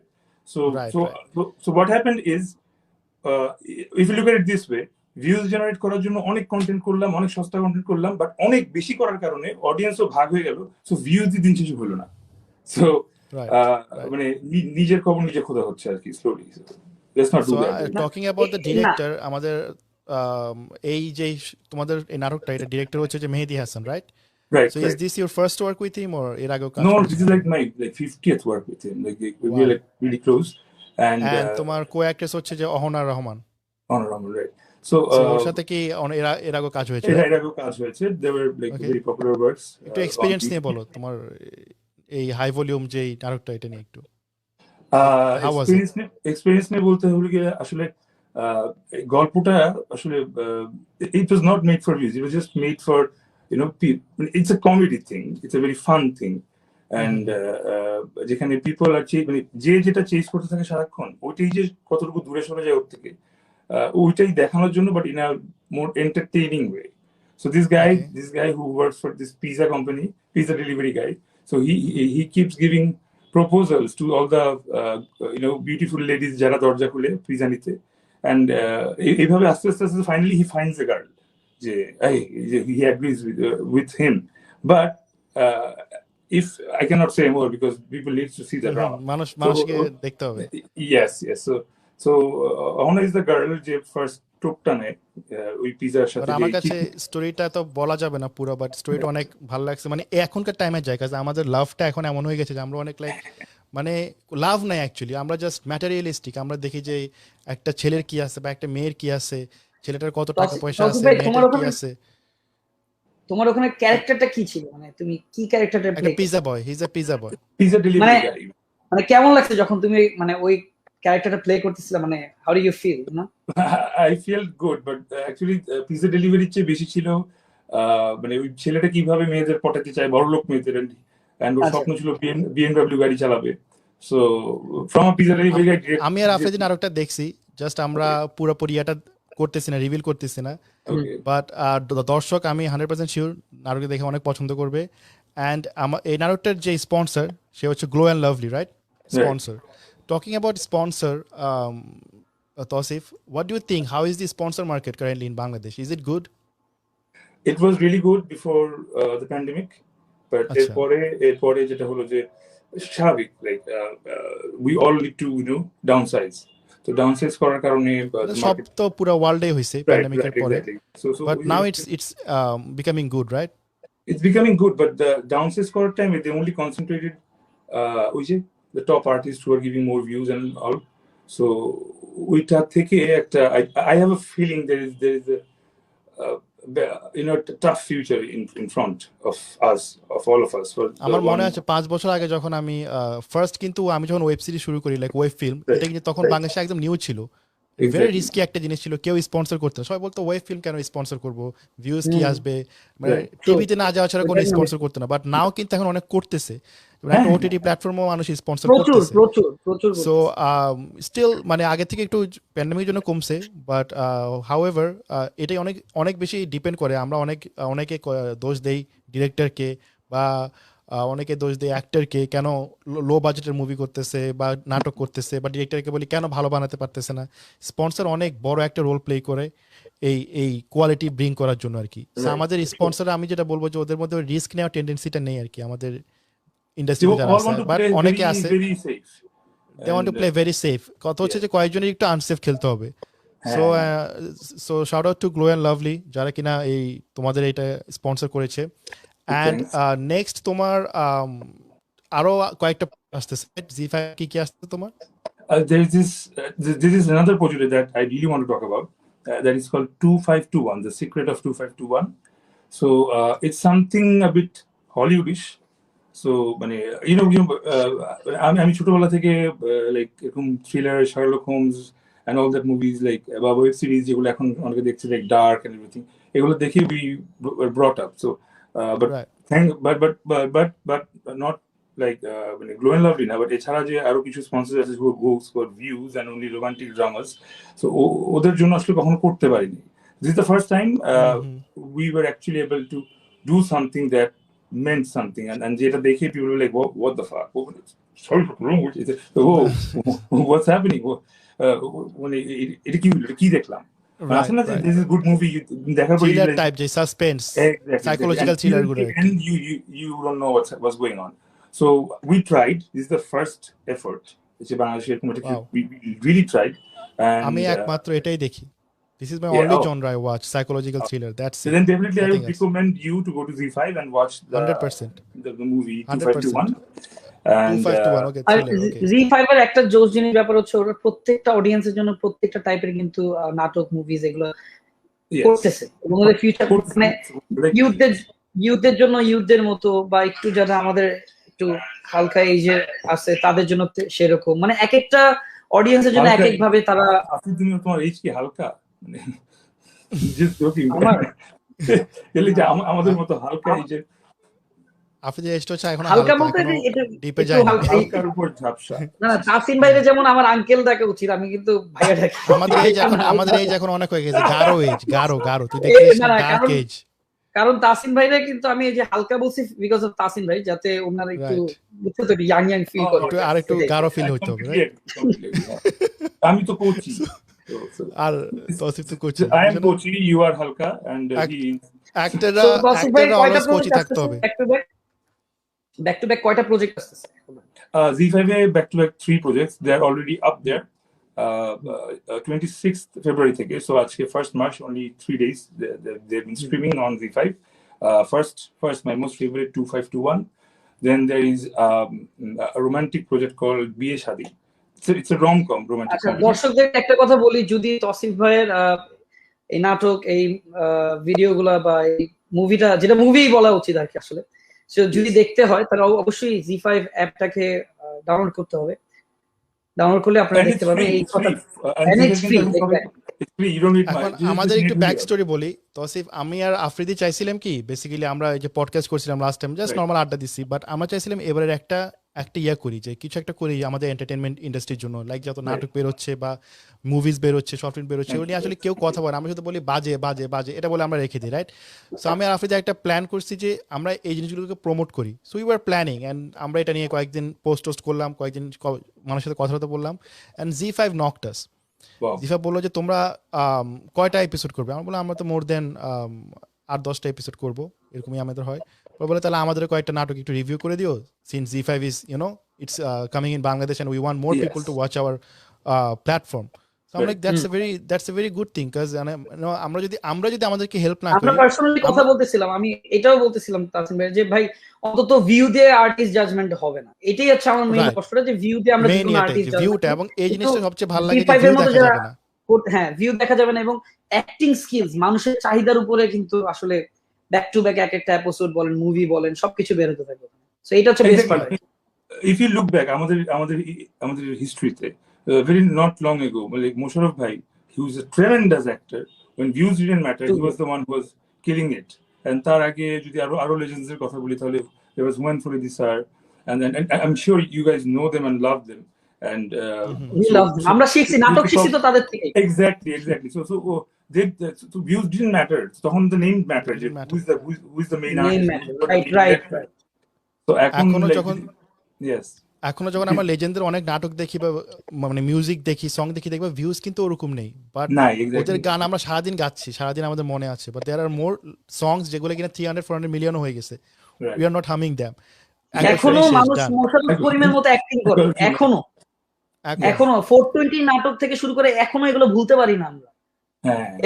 So
right
so
right
so what happened is, if you look at it this way, views generate করার জন্য অনেক কন্টেন্ট করলাম, অনেক সস্তা কন্টেন্ট করলাম, বাট অনেক বেশি করার কারণে অডিয়েন্সও ভাগ হয়ে গেল, সো ভিউজ দিন শেষে হলো না. সো
রাইট রাইট
মানে নিজের খবর নিজে খোদা হচ্ছে আর কি, slowly. Let's not do
so
that.
Talking about the
না
ডিরেক্টর, আমাদের এই যে তোমাদের এই নাটকটা, এটা ডিরেক্টর হচ্ছে যে Mehedi Hasan, right?
Right,
so is
right.
This your first work with him, or এর আগেও কাজ
No, this
করেছেন?
is like my 50th work with him. Like we
wow.
are like really close, and
and তোমার co actress হচ্ছে যে Ahona Rahman.
honorable, right? So
so ওর সাথে কি এর আগেও কাজ হয়েছে,
এর
রাইট?
আগেও কাজ হয়েছে. They were like
okay,
very popular works.
একটু
On
এক্সপিরিয়েন্স
TV.
নিয়ে বলো তোমার এই হাই ভলিউম যে নাটকটা, এটা নিয়ে একটু হাউ ওয়াজ ইট?
Experience নিয়ে বলতে হলে গিয়ে আসলে এই গল্পটা আসলে it was not made for views. It was just made for, you know, it's a comedy thing. It's a very fun thing. And যেখানে people are মানে যে যেটা চেজ করতে থাকে সারাক্ষণ, ওইটাই যে কতটুকু দূরে সরে যায় ওর থেকে, ওইটাই দেখানোর জন্য, but in a more entertaining way. So this
okay,
guy who works for this pizza company, pizza delivery guy, so he keeps giving proposals to all the you know, beautiful ladies যারা দরজা খুলে pizza নিতে, and এইভাবে আস্তে আস্তে finally he finds a girl, যে he agrees with him, but if I cannot say more because people need to see the drama.
মানুষকে দেখতে হবে।
Yes. So Ona is the girl যে ফার্স্ট টোকটা নেয় ওই পিজার সাথে।
আমার কাছে স্টোরিটা তো বলা যাবে না পুরো, বাট স্টোরিটা অনেক ভালো লাগছে। মানে এখনকার টাইমে যায়, কারণ আমাদের লাভটা এখন এমন হয়ে গেছে যে আমরা অনেক লাইক, মানে লাভ নাই অ্যাকচুয়ালি, আমরা জাস্ট ম্যাটেরিয়ালিস্টিক। আমরা দেখি যে একটা ছেলের কি আছে বা একটা মেয়ের কি আছে, ছেলেটার কত টাকা পয়সা আছে, মেয়েটার কি আছে।
তোমার ওখানে ক্যারেক্টারটা কি ছিল, মানে তুমি কি ক্যারেক্টারটা প্লে?
একটা pizza boy, he is a pizza boy,
pizza delivery guy.
মানে কেমন লাগছে যখন তুমি মানে ওই ক্যারেক্টারটা প্লে করতেছিলে, মানে হাউ ডু ইউ ফিল? না
I felt good, but actually pizza ডেলিভারির চেয়ে বেশি ছিল মানে ওই ছেলেটা কিভাবে মেয়েদের পটাতে চায়, বড়লোক মেয়েদের, and ওর স্বপ্ন ছিল BMW গাড়ি চালাবে। So from a pizza delivery guy.
আমি আর আফ্রিদিন আরেকটা দেখছি, জাস্ট আমরা পুরোপুরি এটা করতেছি না, রিভিল করতেছি না, বাট দর্শক আমি 100% শিওর নাটকটা দেখে অনেক পছন্দ করবে। অ্যান্ড এই নাটকটার যে স্পন্সর, সে হচ্ছে glow and lovely, right? Sponsor, talking about sponsor, Tausif, what do you think? How is the sponsor market currently in Bangladesh? Is it good?
It was really good before the pandemic, but এরপরে যেটা হলো যে স্বাভাবিক, like we all need to, you know, downsize. তো ডাউনসাইজ করার কারণে
সব তো পুরো ওয়ার্ল্ডে হইছে প্যান্ডেমিকের পরে, but now it's becoming good, right?
It's becoming good, but the downsize করার টাইমে they only concentrated ওই যে the top artists who are giving more views and all. So ওইটা থেকে একটা I have a feeling there is a you know, tough future in front of us, of all of us.
আমার মনে আছে 5 বছর আগে যখন আমি ফার্স্ট, কিন্তু আমি যখন ওয়েব সিরিজ শুরু করি, লাইক ওয়েব ফিল্ম, এটা কিন্তু তখন বাংলাদেশে একদম নিউ ছিল, ভেরি রিস্কি একটা জিনিস ছিল, কেউ স্পন্সর করতে না। সবাই বলতো ওয়েব ফিল্ম কেন স্পন্সর করবো, ভিউজ কি আসবে, মানে টিভিতে না যাওয়া ছাড়া কোনো স্পন্সর করতে না। বাট নাও কিন্তু এখন অনেক করতেছে, একটা ওটিটি প্ল্যাটফর্মও মানুষ স্পন্সর করতেছে। সো স্টিল মানে আগে থেকে একটু প্যান্ডেমিকের জন্য কমছে, বাট হাউএভার এটাই অনেক বেশি ডিপেন্ড করে। আমরা অনেকে দোষ দেই ডিরেক্টরকে, বা অনেকে দোষ দেয় অ্যাক্টরকে, কেন লো বাজেটের মুভি করতেছে বা নাটক করতেছে, বা ডিরেক্টরকে বলি কেন ভালো বানাতে পারতেছে না। স্পন্সর অনেক বড় একটা রোল প্লে করে এই কোয়ালিটি ব্রিং করার জন্য আর কি। আমাদের স্পন্সর, আমি যেটা বলবো যে ওদের মধ্যে রিস্ক নেওয়ার টেন্ডেন্সিটা নেই আর কি আমাদের ইন্ডাস্ট্রিতে যারা আছে। বাট অনেকে আছে they want to play very safe. কথা হচ্ছে যে কয়েকজনের একটু আনসেফ খেলতে হবে। So shout out to Glow and Lovely যারা কিনা এই তোমাদের এটা স্পন্সর করেছে। অ্যান্ড নেক্সট তোমার আরো কয়েকটা আসতেছে, জি5 কি আসছে তোমার?
This is another project that I really want to talk about, that is called 2521, The Secret of 2521. So it's something a bit Hollywoodish. So মানে আমি ছোটবেলা থেকে লাইক এরকম thriller, Sherlock Holmes and all that movies like বা web series যেগুলো এখন অনেকে দেখছে লাইক ডার্ক and everything, এগুলো দেখে we were brought up. So but
Right.
but not like মানে Glow and Lovely না, but এছাড়া যে আরো কিছু স্পন্সর আছে who goes for views and only romantic dramas, so ওদের জন্য আসলে কখনো করতে পারিনি. This is the first time we were actually able to do something that meant something, and যেটা দেখে people were like, what the fuck, sorry for wrong with it, what's happening, মানে এটা কি দেখলাম, আসলে না this is a good movie, দেখার পর
থ্রিলার টাইপ যে সাসপেন্স সাইকোলজিক্যাল থ্রিলার গুলো
and you don't know what's going on. So we tried, this is the first effort যে বাংলাদেশে এরকম একটা we really tried, and
আমি একমাত্র এটাই দেখি. This is my
Yeah,
only
oh.
genre I watch, psychological thriller. That's
so
it.
then definitely I
Nothing
would
else.
recommend you to go to Z5 and watch
100%.
the movie
100%.
2521 and
2521, okay,
R
thriller, okay.
ZEE5 এর একটা জোস জিনিস ব্যাপার হচ্ছে ওরা প্রত্যেকটা অডিয়েন্সের জন্য প্রত্যেকটা টাইপের কিন্তু নাটক মুভিজ এগুলো
yes,
করতেছে এবং ওদের ফিউচার মানে ইউথদের জন্য ইউথদের মতো বা একটু যারা আমাদের একটু হালকা এজে আছে তাদের জন্য সেরকম, মানে এক একটা অডিয়েন্সের জন্য এক এক ভাবে তারা
আপনি তুমি তোমার এইজ কি হালকা, মানে just joking, এলে যে আমাদের মতো হালকা এজে
আপনি যে এজটা হচ্ছে এখন
হালকা বলতে এটা
ডিপে যায় না,
হালকার উপর ঝাপসা,
না তাসিন ভাইরে যেমন আমার আঙ্কেল ডাকা উচিত, আমি কিন্তু ভাইয়া ডাকি।
আমাদের এজ এখন অনেক হয়ে গেছে, গাঢ় এজ, গাঢ় তুই দেখিস না ডার্ক এজ,
কারণ তাসিন ভাইরা কিন্তু আমি এই যে হালকা বলছি বিকজ অফ তাসিন ভাই, যাতে ওনারা একটু বুঝতে তো ইয়াং ফিল করে,
একটু আর একটু গাঢ় ফিল হইতে হবে।
আমি তো কোচি
আর তৌসিফ তো Kochi,
I am Kochi, you are হালকা, and he
অ্যাক্টররা অলওয়েজ কোচি থাকতে হবে।
ব্যাক টু ব্যাক কয়টা প্রজেক্ট আসছে?
Z5 A back to back 3 projects, they are already up there. 26th February থেকে, so আজকে 1st March, only 3 days they've been streaming on Z5. First my most favorite 2521, then there is a romantic project called Biye Shadi. It's a rom-com romantic comedy.
দর্শকদের একটা কথা বলি, যদি তৌসিফ ভাইয়ের এই নাটক এই ভিডিওগুলো বা এই মুভিটা, যেটা মুভি বলা উচিত আর কি আসলে, সো যদি দেখতে হয় তাহলে অবশ্যই Z5 অ্যাপটাকে ডাউনলোড করতে হবে। ডাউনলোড করলে আপনারা দেখতে পাবেন এই কথা, and it's free.
It's free, you don't need
এখন আমাদের একটু ব্যাক স্টোরি বলি তৌসিফ। আমি আর আফ্রিদি চাইছিলাম কি, বেসিক্যালি আমরা এই যে পডকাস্ট করছিলাম লাস্ট টাইম, জাস্ট নরমাল আড্ডা দিছি, বাট আমরা চাইছিলাম এবারের একটা ইয়া করি, যে কিছু একটা করি আমাদের এন্টারটেইনমেন্ট ইন্ডাস্ট্রির জন্য, লাইক যত নাটক বের হচ্ছে বা মুভিজ বের হচ্ছে, শর্ট ফিল্ম বের হচ্ছে, ওগুলো নিয়ে আসলে কেউ কথা বলে, আমরা শুধু বলি বাজে এটা বলে আমরা রেখে দিই, রাইট? সো আমি আর আফ্রিদি একটা প্ল্যান করছি যে আমরা এই জিনিসগুলোকে প্রমোট করি। So we were planning, and আমরা এটা নিয়ে কয়েকদিন পোস্ট করলাম, কয়েকদিন মানুষের সাথে কথা বললাম, and Z5 knocked us. Z5 বললো যে তোমরা কয়টা এপিসোড করবে? আমরা বললাম আমরা তো মোর দেন 8-10টা এপিসোড করবো, এরকমই আমাদের হয়। বলে তাহলে আমাদের কয়েকটা নাটক একটু রিভিউ করে দিও, since Z5 is it's coming in Bangladesh and we want more people to watch our platform. So I'm like, that's a very good thing, because আমরা যদি আমাদেরকে হেল্প না করি,
আমরা পার্সোনালি কথা বলতেছিলাম, আমি এটাও বলতেছিলাম তাসিম ভাই যে ভাই অন্তত ভিউ দিয়ে আর্টিস্ট জাজমেন্ট হবে না, এটাই হচ্ছে আমার মেইন কষ্টটা, যে ভিউ দিয়ে আমরা কোনো আর্টিস্ট
ভিউটা, এবং এই জিনিসটা সবচেয়ে ভালো লাগে যে ভিউ দেখা যাবে না।
হ্যাঁ, ভিউ দেখা যাবে না, এবং অ্যাক্টিং স্কিলস মানুষের চাহিদার উপরে কিন্তু আসলে ব্যাক টু ব্যাক এক একটা এপিসোড বলেন, মুভি বলেন, সবকিছু বের হতে থাকবে। সো এটা হচ্ছে best part.
If you look back আমাদের হিস্ট্রিতে, very not long ago, like Musharraf bhai, he was a tremendous actor. When views didn't matter, he was the one who was killing it. And তার আগে যদি আরো legends এর কথা বলি, তাহলে there was Humayun Faridi sir, and I'm sure you guys know them and love them, and
we love them. আমরা শিখছি, নাটক শিখছি তো তাদের থেকে।
Exactly. So views didn't matter. তখন the name mattered. Who is the main artist?
Right.
So
এখনো যখন আমরা লেজেন্ডের অনেক নাটক দেখি বা মানে মিউজিক দেখি, সং দেখি, দেখবা ভিউজ কিন্তু ওরকম নেই, বাট ওদের গান আমরা সারাদিন গাচ্ছি, সারাদিন আমাদের মনে আছে, বাট দেয়ার আর মোর সংস যেগুলো কিনা 300-400 মিলিয়ন হয়ে গেছে, we are not humming them.
এখনো মানুষ মোশাররফ করিমের মতো অ্যাক্টিং করে, এখনো 420 নাটক থেকে শুরু করে এখনো এগুলো ভুলতে পারি না আমরা।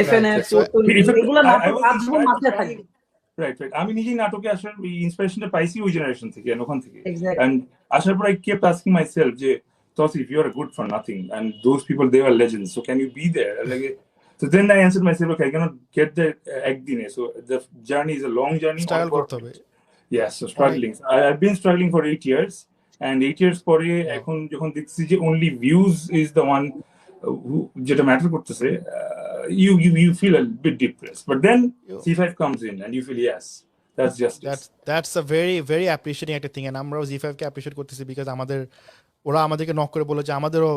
FNF 420 এগুলো নাটক আজীবন মাথায় থাকবে।
রাইট আমি নিজেই নাটকে আসার ইন্সপিরেশনটা পাইছি ওই জেনারেশন থেকে, ওখান থেকে, and আসার পর I kept asking myself যে Tausif, you are good for nothing, and those people, they were legends, so can you be there? Like, so then I answered myself, okay, I cannot get there একদিনে, so the journey is a long journey,
struggle করতে হবে।
Yes, so struggling. I've been struggling for 8 years, and 8 years পরে
Wow.
এখন যখন দেখছি যে only views is the one যেটা matter করতেছে, you feel a bit depressed. But then
You-
C5 comes in and you feel yes, that's justice.
that's a very very appreciating একটা thing, and আমরাও Z5 কে appreciate করতেছি because ওরা আমাদেরকে knock করে বলে যে আমাদেরও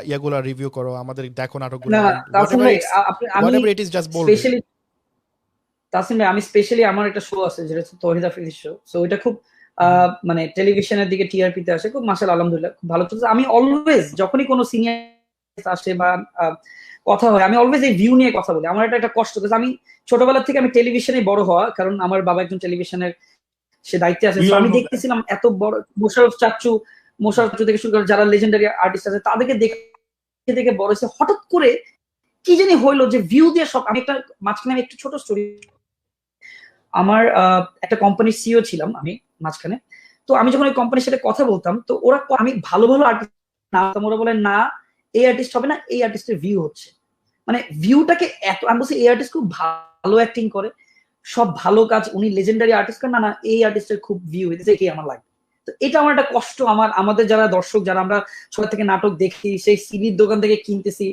ইয়াগুলা রিভিউ করো, আমাদের দেখো নাটকগুলো,
না তাসিম ভাই আমি
whatever it is just বলবে।
স্পেশালি তাসিম ভাই আমি স্পেশালি আমার একটা শো আছে যেটা হচ্ছে তৌহিদ আফ্রিদির শো, সো এটা খুব মানে টেলিভিশনের দিকে টিআরপি তে আসে, খুব মাশাআল্লাহ আলহামদুলিল্লাহ খুব ভালো চলছে। আমি অলওয়েজ যখনই কোনো সিনিয়র আসে বা কথা হয় আমি অলওয়েজ এই ভিউ নিয়ে কথা বলি। আমার এটা একটা কষ্ট, কারণ আমি ছোটবেলা থেকে আমি টেলিভিশনে বড় হওয়া, কারণ আমার বাবা একজন টেলিভিশনের সে দায়িত্বে আছে। So আমি দেখতেছিলাম এত বড় মোশাররফ চাচ্চু থেকে শুরু করে যারা লেজেন্ডারি আর্টিস্ট আছে তাদেরকে দেখে দেখে বড় হয়েছে। হঠাৎ করে কি জানি হইলো যে ভিউ দিয়ে সব। আমি একটা মাঝখানে আমি একটু ছোট স্টোরি, আমার একটা কোম্পানির সিইও ছিলাম আমি মাঝখানে। তো আমি যখন ওই কোম্পানির সাথে কথা বলতাম তো ওরা আমি ভালো ভালো আর্টিস্ট না, ওরা বলে না এই আর্টিস্ট হবে না, এই আর্টিস্টের ভিউ হচ্ছে। মানে ভিউটাকে এত, আমি বলছি এই আর্টিস্ট খুব ভালো অ্যাক্টিং করে, সব ভালো কাজ, উনি লেজেন্ডারি আর্টিস্ট, না না এই আর্টিস্টের খুব ভিউ হইতেছে, কি আমার লাগে। তো এটা আমার একটা কষ্ট, আমাদের যারা দর্শক যারা আমরা ছোট থেকে নাটক দেখি, সেই সিডির দোকান থেকে কিনতেছি,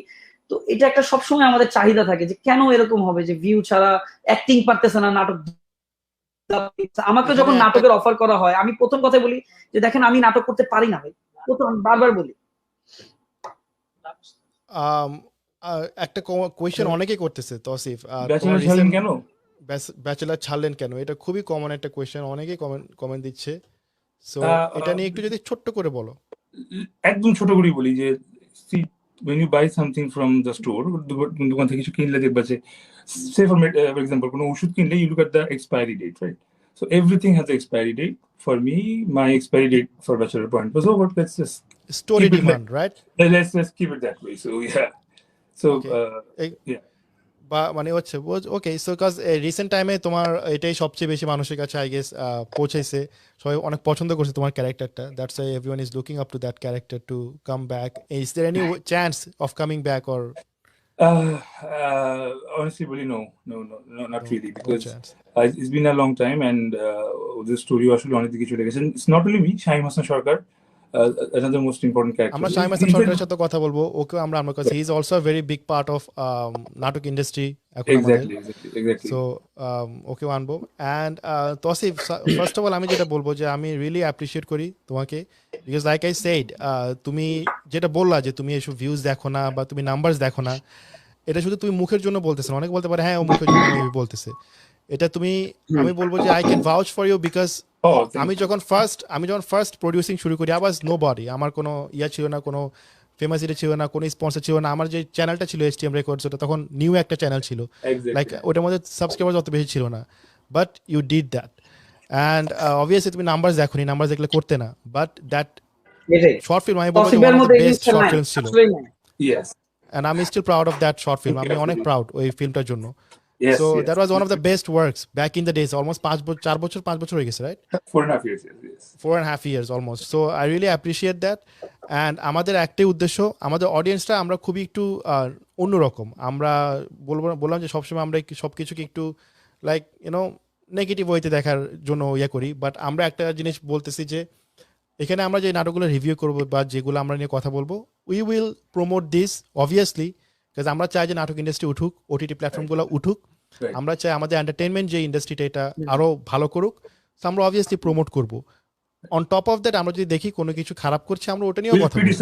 তো এটা একটা সবসময় আমাদের চাহিদা থাকে যে কেন এরকম হবে যে ভিউ ছাড়া অ্যাক্টিং পারতেছে না নাটক। আমাকে যখন নাটকের অফার করা হয় আমি প্রথম কথা বলি যে দেখেন আমি নাটক করতে পারি না ভাই, প্রথম বারবার বলি।
একটা কোয়েশ্চেন অনেকেই করতেছে তৌসিফ,
ব্যাচেলর ছাড়লেন কেন?
ব্যাচেলর ছাড়লেন কেন, এটা খুবই কমন একটা কোয়েশ্চেন, অনেকেই কমেন্ট দিচ্ছে। সো এটা নিয়ে একটু যদি ছোট্ট করে বলো।
একদম ছোট করে বলি যে when you buy something from the store, দোকান থেকে কিছু কিনলে দেখবা যে say for example কোনো ওষুধ কিনলে you look at the expiry date, right? So everything has an expiry date. For me, my expiry date for Bachelor Point was over. Let's just
story
keep it
demand, right?
let's just keep it that way. So yeah. So
Okay.
yeah.
বা মানে হচ্ছে ওকে, so cos recent টাইমে তোমার এটাই সবচেয়ে বেশি মানুষের কাছে আই গেস পৌঁছাইছে, সবাই অনেক পছন্দ করছে তোমার ক্যারেক্টারটা, that's why everyone is looking up to that character to come back. Is there any chance of coming back or?
Honestly, really, no, not really,
No
because
chance.
It's been a long time, and the story আসলে অনেক দিকে চলে গেছে. It's not only me, Shaim Hassan Sharkar, another most important character.
আমরা শাহিম হাসান সরকারের সাথে কথা বলবো, ওকেও আমরা কাজ, he is also a very big part of নাটক ইন্ডাস্ট্রি এখন আমাদের।
Exactly.
সো ওকেও আনবো। And Tausif, first of all আমি যেটা বলবো যে আমি রিয়েলি অ্যাপ্রিসিয়েট করি তোমাকে, বিকজ লাইক আই সেড, তুমি যেটা বললা যে তুমি এসব ভিউজ দেখো না বা তুমি নাম্বারস দেখো না, এটা শুধু তুমি মুখের জন্য বলতেছো না, অনেকে বলতে পারে হ্যাঁ ও মুখের জন্য বলতেছে, এটা তুমি, আমি বলবো যে I can vouch for you, because আমি যখন ফার্স্ট প্রডিউসিং শুরু করি আই ওয়াজ নোবডি, আমার কোনো ইয়া ছিল না, কোনো ফেমাস এটা ছিল না, কোনো স্পন্সর ছিল না। আমার যে চ্যানেলটা ছিল STM রেকর্ডস, ওটা তখন নিউ একটা চ্যানেল ছিল, লাইক ওটার মধ্যে সাবস্ক্রাইবার্স অত বেশি ছিল না, but you did that. And obviously তুমি নাম্বারস দেখোনি, নাম্বারস দেখলে করতে না, বাট দ্যাট শর্ট ফিল্ম আমি বলবো one of the best short films ছিল।
Yes.
And I'm still proud of that short film. আমি অনেক proud ওই ফিল্মটার জন্য। So that was one of the best works back in the days, almost 5 বছর হয়ে গেছে, right?
4.5 years, yes.
4.5 years almost. So I really appreciate that. And আমাদের একটাই উদ্দেশ্য, আমাদের অডিয়েন্সটা আমরা খুবই একটু অন্যরকম। আমরা বললাম যে সবসময় আমরা সবকিছুকে একটু লাইক নেগেটিভ ওয়েতে দেখার জন্য ইয়ে করি, বাট আমরা একটা জিনিস বলতেছি যে এখানে আমরা যে নাটকগুলো রিভিউ করবো বা যেগুলো আমরা নিয়ে কথা বলবো, we will promote this obviously, because আমরা চাই যে নাটক ইন্ডাস্ট্রি উঠুক, OTT প্ল্যাটফর্মগুলো উঠুক, আমরা চাই আমাদের এন্টারটেনমেন্ট যে ইন্ডাস্ট্রিটা এটা আরো ভালো করুক, আমরা অবভিয়াসলি প্রমোট করব। অন টপ অফ দ্যাট আমরা যদি দেখি কোনো কিছু খারাপ করছে আমরা ওটা নিয়েও কথা বলবো,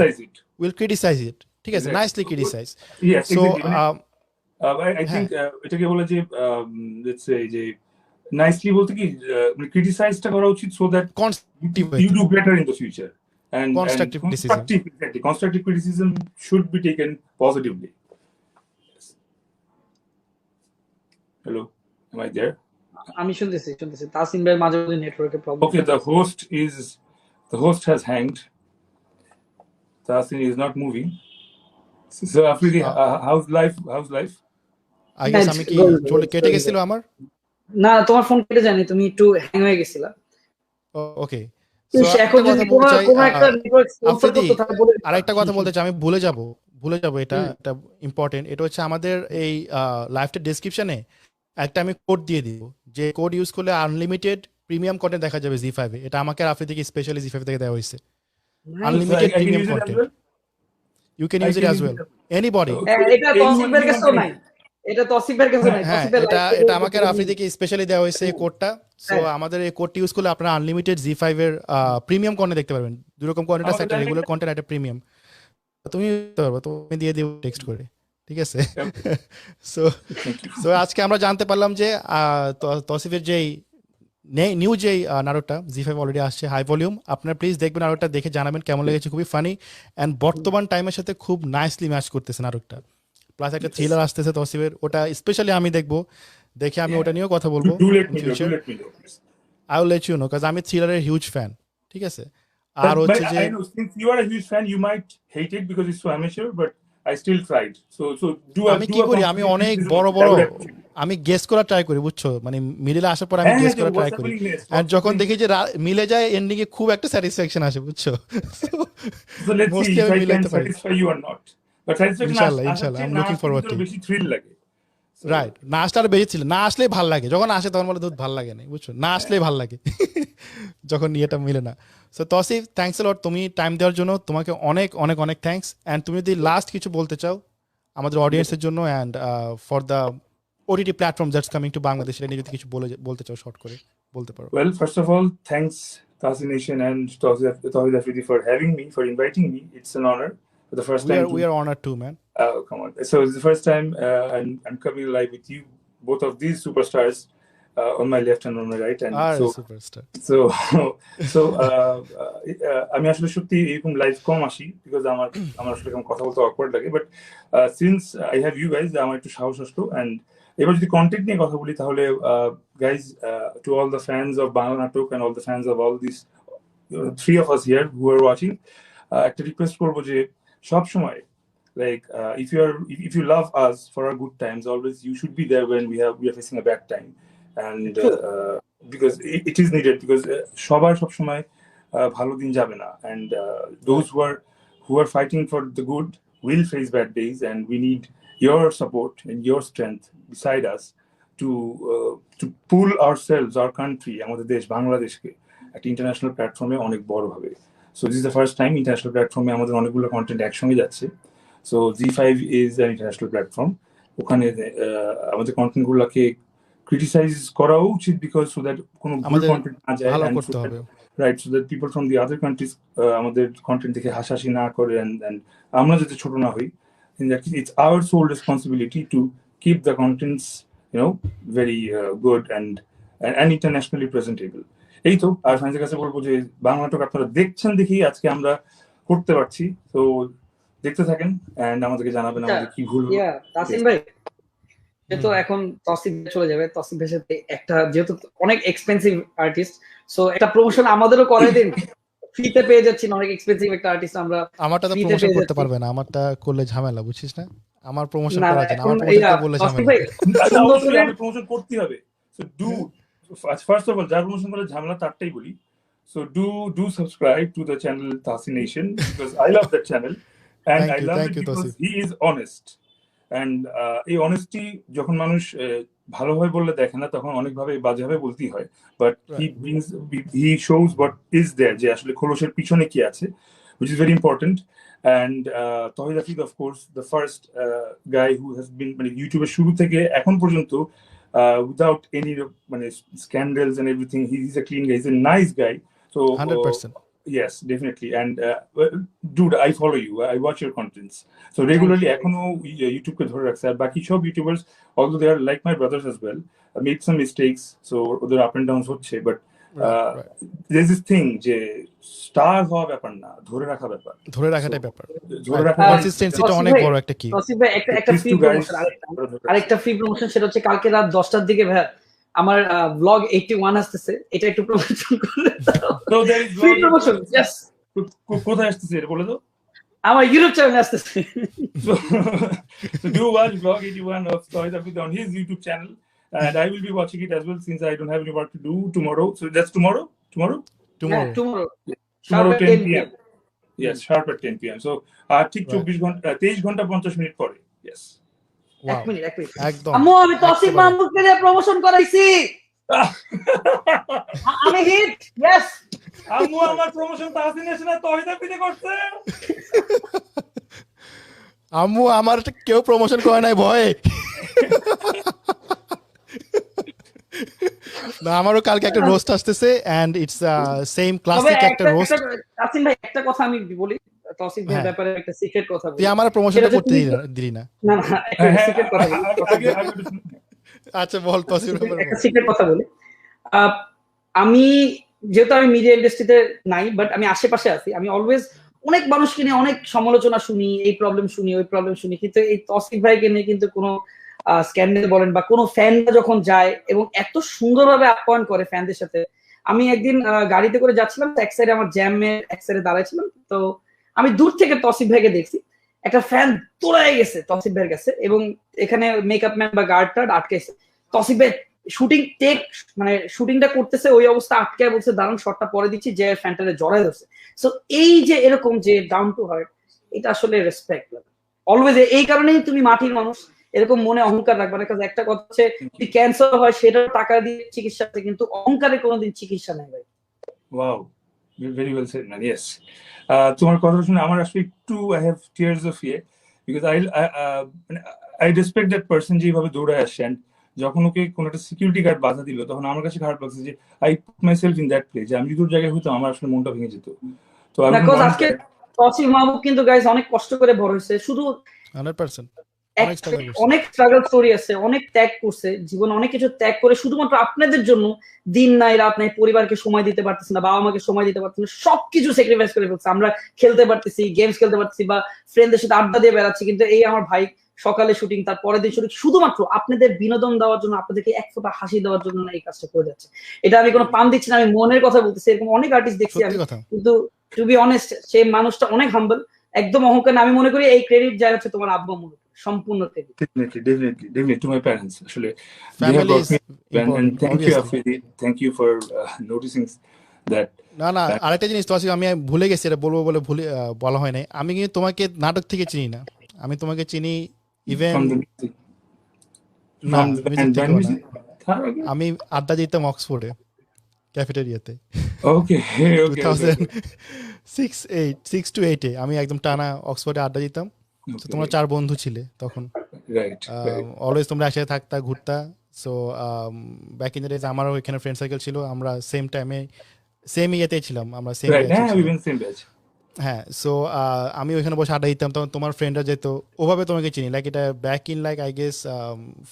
উইল ক্রিটিসাইজ ইট, ঠিক আছে, nicely criticize. So
I think এটাকে বলে যে লেটস সে যে নাইসলি বলতে কি ক্রিটিসাইজটা করা উচিত, so that you do better in the future, and constructive criticism should be taken positively. Hello, am I there?
আমি শুনতেছি তাসিম ভাই মাঝে মাঝে নেটওয়ার্কের problem.
Okay, the host has hanged. Tasin is not moving. So Afridi, how's life?
I guess আমি কি কেটে গেছিল আমার?
না, তোমার ফোন কেটে যায়নি, তুমি একটু হ্যাং হয়ে গেছিলা।
ওকে, আরেকটা কথা বলতে চাই, আমি ভুলে যাব, এটা ইম্পর্টেন্ট। এটা হচ্ছে আমাদের এই লাইভটা ডেসক্রিপশনে একটা আমি কোড দিয়ে দিব, যে কোড ইউজ করলে আনলিমিটেড প্রিমিয়াম কন্টেন্ট দেখা যাবে জি5 এ। এটা আমাকে আর আফ্রিদিকে স্পেশালি জি5 থেকে দেওয়া হয়েছে,
Nice.
Unlimited
I can
premium
use it as
content.
well.
You can
I
use it
can
as
use
well,
it.
Anybody.
এটা তসিফ ভাইয়ের কাছেও নাই, এটা তসিফ ভাইয়ের কাছেও নাই,
হ্যাঁ,
তসিফ ভাই
এটা
live
এটা
থেকে
আমাকে আর আফ্রিদিকে স্পেশালি দেওয়া হয়েছে এই কোডটা। সো
হ্যাঁ।
আমাদের এই কোডটি ইউজ করলে আপনারা আনলিমিটেড জি5 এর প্রিমিয়াম কন্টেন্ট দেখতে পারবেন। দুই রকম কন্টেন্ট আছে, একটা রেগুলার কন্টেন্ট, একটা প্রিমিয়াম। তুমি দেখতে পারবে, তুমি দিয়ে দিও টেক্সট করে, ঠিক আছে? সো সো আজকে আমরা জানতে পারলাম যে তসিফের যেই নিউ যেই নাটকটা জি5 অলরেডি আসছে, হাই ভলিউম। আপনারা প্লিজ দেখবেন নাটকটা, দেখে জানাবেন কেমন লেগেছে। খুবই ফানি অ্যান্ড বর্তমান টাইমের সাথে খুব নাইসলি ম্যাচ করতেছে নাটকটা। প্লাস একটা থ্রিলার আসতেছে তসিফের, ওটা স্পেশালি আমি দেখবো, দেখে আমি ওটা নিয়েও কথা বলবো
Do let
ইন
me know. Do
future.
let me know, please.
I will let you know, কাজ আমি থ্রিলারের হিউজ ফ্যান, ঠিক আছে? আর
But
হচ্ছে যে
I know since you are a huge fan, you might hate it because it's so amateur. But I still tried. So do a
আমি
do
কি
a
করি, আমি
completely
অনেক
reasonable
বড়
thing. I
বড়
would appreciate it.
আমি guess করার try করি, বুঝছো? মানে মিডিলে আসার পর আমি
হ্যাঁ,
গেস
যে
করার ট্রাই
what's
করি,
happening next?
এন্ড
What's
যখন
happening?
দেখি যে মিলে যায় এন্ডিং এ খুব একটা স্যাটিসফ্যাকশন আসে, বুঝছো?
So let's see
mostly
if
আমি
I can
মিলাইতে পারি।
satisfy you or not. But satisfaction
ইনশাআল্লাহ
আসার
ইনশাআল্লাহ, আই
চেয়ে
এম
না
লুকিং
আসলে
ফরওয়ার্ড
কিন্তু
টু।
বেশি থ্রিল লাগে। So
রাইট, না আসলে আরো বেশি ছিল, না আসলেই ভাল লাগে। যখন আসে তখন বলে দুধ ভাল লাগে না, বুঝছো? না আসলেই ভাল লাগে যখন ইয়েটা মিলে না। সো তসিফ, থ্যাঙ্কস লট তুমি টাইম দেওয়ার জন্য, তোমাকে অনেক অনেক অনেক থ্যাঙ্কস। অ্যান্ড তুমি যদি লাস্ট কিছু বলতে চাও আমাদের অডিয়েন্সের জন্য and for the OTT platform that's coming to Bangladesh, এটা নিয়ে যদি কিছু বলতে চাও শর্ট করে বলতে পারো।
well, first of all, thanks Tasi Nation and Tawhid Afridi for having me, for inviting me. It's an honor for the first time.
We are honored too, man.
Oh, come on. So it's the first time I'm coming live with you, both of these superstars, on my left and on my right. And
superstar.
so আমি আসলে সত্যি এরকম live কম আসি because আমার আসলে এরকম কথা বলতে অকওয়ার্ড লাগে, but since I have you guys আমার একটু সাহস আসলো। অ্যান্ড এবার যদি কন্টেন্ট নিয়ে কথা বলি তাহলে guys, to all the fans of Bangla natok and all the fans of all this three of us here who are watching, একটা রিকোয়েস্ট করবো যে সব সময়, like if you love us for our good times, always you should be there when we are facing a bad time, and because it is needed, because সবার সব সময় ভালো দিন যাবে না, and those who are fighting for the good will face bad days, and we need your support and your strength beside us to pull ourselves, our country, আমাদের দেশ বাংলাদেশকে একটা ইন্টারন্যাশনাল প্ল্যাটফর্মে অনেক বড় ভাবে। So this is the first time international প্ল্যাটফর্মে আমাদের অনেকগুলো কন্টেন্ট একসঙ্গে যাচ্ছে। So Z5 is an international platform. ওখানে আমাদের কন্টেন্টগুলোকে ক্রিটিসাইজ করা উচিত, বিকজ সো দ্যাট কোনো ভুল কন্টেন্ট না যায়,
ভালো করতে হবে,
right, so that people from the other countries আমাদের কন্টেন্ট দেখে হাসাহাসি না করে, and আমরা যাতে ছোট না হই। In that case, it's our sole responsibility to keep the contents, very good and internationally presentable. এই তো, আর ফ্যান্সের কাছে বলবো যে বাংলা নাটক আপনারা দেখছেন দেখি আজকে আমরা করতে পারছি। তো দেখতে থাকেন এন্ড আমাদেরকে জানাবেন আমাদের কি ভুল।
তাসিম ভাই, যেহেতু এখন তসিফ চলে যাবে, তসিফ ভাইয়ের সাথে একটা যেহেতু অনেক এক্সপেন্সিভ আর্টিস্ট, সো একটা প্রমোশন আমাদেরও করে দিন। ফ্রিতে পেয়ে যাচ্ছি না, অনেক এক্সপেন্সিভ একটা আর্টিস্ট আমরা।
আমারটা তো প্রমোশন করতে পারবে না, আমারটা করলে ঝামেলা, বুঝছিস না? আমার প্রমোশন করা যায় না, আমার প্রমোশন বললে ঝামেলা।
আমি প্রমোশন করতে হবে। So do first of all, যার প্রমোশন করলে ঝামেলা তারটাই বলি। So do subscribe to the channel Tasi Nation, because I love that channel, and I love it because he is honest, and এই honesty যখন মানুষ ভালোভাবে বললে দেখে না, তখন অনেকভাবে বাজেভাবে বলতেই হয়, but he shows what is there, যে আসলে খোলসের পিছনে কি আছে, which is very important. And Tawhid Afridi, of course, the first guy who has been মানে ইউটিউবের শুরু থেকে এখন পর্যন্ত without any scandals and everything, he's a clean guy, he's a nice guy. So
100%.
Yes, definitely. And dude, I follow you, I watch your contents, so regularly এখনো YouTube কে ধরে রাখছে। আর বাকি সব YouTubers, although they are like my brothers as well, made some mistakes, so ওদের up and downs হচ্ছে, but there's this thing যে star হওয়া ব্যাপার না, ধরে রাখা ব্যাপার,
ধরে রাখাটাই ব্যাপার।
ধরে রাখা
কনসিস্টেন্সিটা অনেক বড় একটা কি।
তসিফ ভাই একটা ফ্রি প্রমোশন, আরেকটা ফ্রি প্রমোশন, সেটা হচ্ছে কালকে রাত 10টার দিকে ভাই আমার ব্লগ 81 আসতেছে, এটা একটু প্রমোশন করে দাও।
So there is
free promotion, yes.
কোথায় আসতেছে এটা বলে দাও।
আমার ইউটিউব চ্যানেলে আসতেছে।
So do watch vlog 81 of Tawhid Afridi on his YouTube channel, and I will be watching it as well since I don't have any work to do tomorrow. So that's tomorrow 10 p.m. Yes, sharp at 10 p.m. So ঠিক 23 ঘন্টা 50 minute পরে। Yes.
এক minute
একদম।
আম্মু, আমি তসিফ মাহমুদকে দিয়ে promotion করাইছি। আমি হিট, ইয়েস।
আম্মু আমার প্রমোশন তাহসিন এসে না তহিদ আফ্রিদি করছে।
আম্মু আমার কেউ প্রমোশন করে নাই ভয়ে। না আমারও কালকে একটা রোস্ট আসতেছে এন্ড ইটস সেম
তবে
ক্লাসিক একটা রোস্ট।
আসিম ভাই একটা কথা আমি বলি, তৌসিফ ভাইয়ের
হ্যাঁ।
ব্যাপারে একটা সিক্রেট কথা বলি।
তুই আমার প্রমোশনটা করতে দিলি না।
না না, একটা সিক্রেট কথা বলি।
আচ্ছা বল তসির ব্যাপারে
একটা
বল।
সিক্রেট কথা বলি। আমি যেহেতু আমি মিডিয়া ইন্ডাস্ট্রিতে নাই, বাট আমি আশেপাশে আছি, আমি অলওয়েজ অনেক মানুষকে নিয়ে অনেক সমালোচনা শুনি, এই প্রবলেম শুনি, ওই প্রবলেম শুনি, কিন্তু এই তৌসিফ ভাইকে নিয়ে কিন্তু কোনো স্ক্যান্ডাল বলেন বা কোনো ফ্যানরা যখন যায় এবং এত সুন্দরভাবে আপ্যায়ন করে ফ্যানদের সাথে। আমি একদিন গাড়িতে করে যাচ্ছিলাম, এক সাইডে আমার জ্যামের এক সাইডে দাঁড়াইছিলাম, তো আমি দূর থেকে তৌসিফ ভাইকে দেখছি, একটা ফ্যান তোলায় গেছে তৌসিফ ভাইয়ের কাছে এবং এখানে মেকআপ ম্যান বা গার্ড টার্ড আটকেছে। তৌসিফ ভাই শুটিং টেক মানে শুটিংটা করতেছে, ওই অবস্থা আটকায় বলছে দারুণ শটটা পরে দিচ্ছি, যে ফ্যানটারে জড়ায় ধরছে। সো এই যে এরকম যে ডাউন টু হার্ট, এটা আসলে রেসপেক্ট অলওয়েজ। এই কারণেই তুমি মাটির মানুষ, এরকম মনে অহংকার রাখবে না। কারণ একটা কথা হচ্ছে যদি ক্যান্সার হয় সেটা টাকা দিয়ে চিকিৎসা, কিন্তু অহংকারে কোনোদিন চিকিৎসা নেই ভাই।
Wow, very well said man, yes. তোমার কথা শুনে আমার আসলে একটু আই হ্যাভ টিয়ার্স অফ ইয়ে, because I respect that person যেভাবে দৌড়ায় আসছে। অ্যান্ড যখন ওকে কোনো একটা সিকিউরিটি গার্ড বাধা দিল, তখন আমার কাছে খারাপ লাগছে যে I put my self in that place, যে আমি যদি ওর জায়গায় হতাম আমার আসলে মনটা ভেঙে যেত। তো
আজকে তৌসিফ মাহবুব কিন্তু গাইস অনেক কষ্ট করে বড় হয়েছে, শুধু
100%
অনেক স্ট্রাগল স্টোরি আছে, অনেক ত্যাগ করছে জীবনে, অনেক কিছু ত্যাগ করে শুধুমাত্র আপনাদের জন্য দিন নাই রাত নাই, পরিবারকে সময় দিতে পারতেছে না, বাবা মাকে সময় দিতে পারতেছে না, সবকিছু স্যাক্রিফাইস করে ফেলছে। আমরা খেলতে পারতেছি, গেমস খেলতে পারতেছি বা ফ্রেন্ডদের সাথে আড্ডা দিয়ে বেড়াচ্ছি, কিন্তু এই আমার ভাই সকালে শুটিং, তার পরের দিন শুটিং, শুধুমাত্র আপনাদের বিনোদন দেওয়ার জন্য, আপনাদেরকে এক ফোঁটা হাসি দেওয়ার জন্য এই কাজটা করে যাচ্ছে। এটা আমি কোনো পান দিচ্ছি না, আমি মনের কথা বলতেছি। এরকম অনেক আর্টিস্ট দেখছি আমি, কিন্তু টু বি অনেস্ট সেই মানুষটা অনেক হাম্বল, একদম অহংকার না। আমি মনে করি এই ক্রেডিট যায় হচ্ছে তোমার আব্বা আম্মুর সম্পূর্ণ credit.
Definitely to my parents actually.
Family is important,
and thank you Afridi, thank you for noticing that.
না আরেকটা জিনিস তৌসিফ আমি ভুলে গেছি, এটা বলবো বলে বলা হয় নাই। আমি কিন্তু তোমাকে নাটক থেকে চিনি না, আমি তোমাকে চিনি ইভেন আমি আড্ডা দিতাম অক্সফোর্ডে ক্যাফেটেরিয়াতে।
ওকে
2006 to 8 আমি একদম টানা অক্সফোর্ডে আড্ডা দিতাম। তোমরা 4 বন্ধু ছিলে তখন, অলওয়েজ তোমরা একসাথে থাকতা, ঘুরতা। So back in the days আমারও এখানে ফ্রেন্ড সার্কেল ছিল, আমরা সেম টাইমে সেম ইয়েতেই ছিলাম, আমরা সেম ব্যাচ। হ্যাঁ, সো আমি ওইখানে বসে আড্ডা দিতাম, তখন তোমার ফ্রেন্ডরা যেত, ওভাবে তোমাকে চিনি। লাইক এটা back in like I guess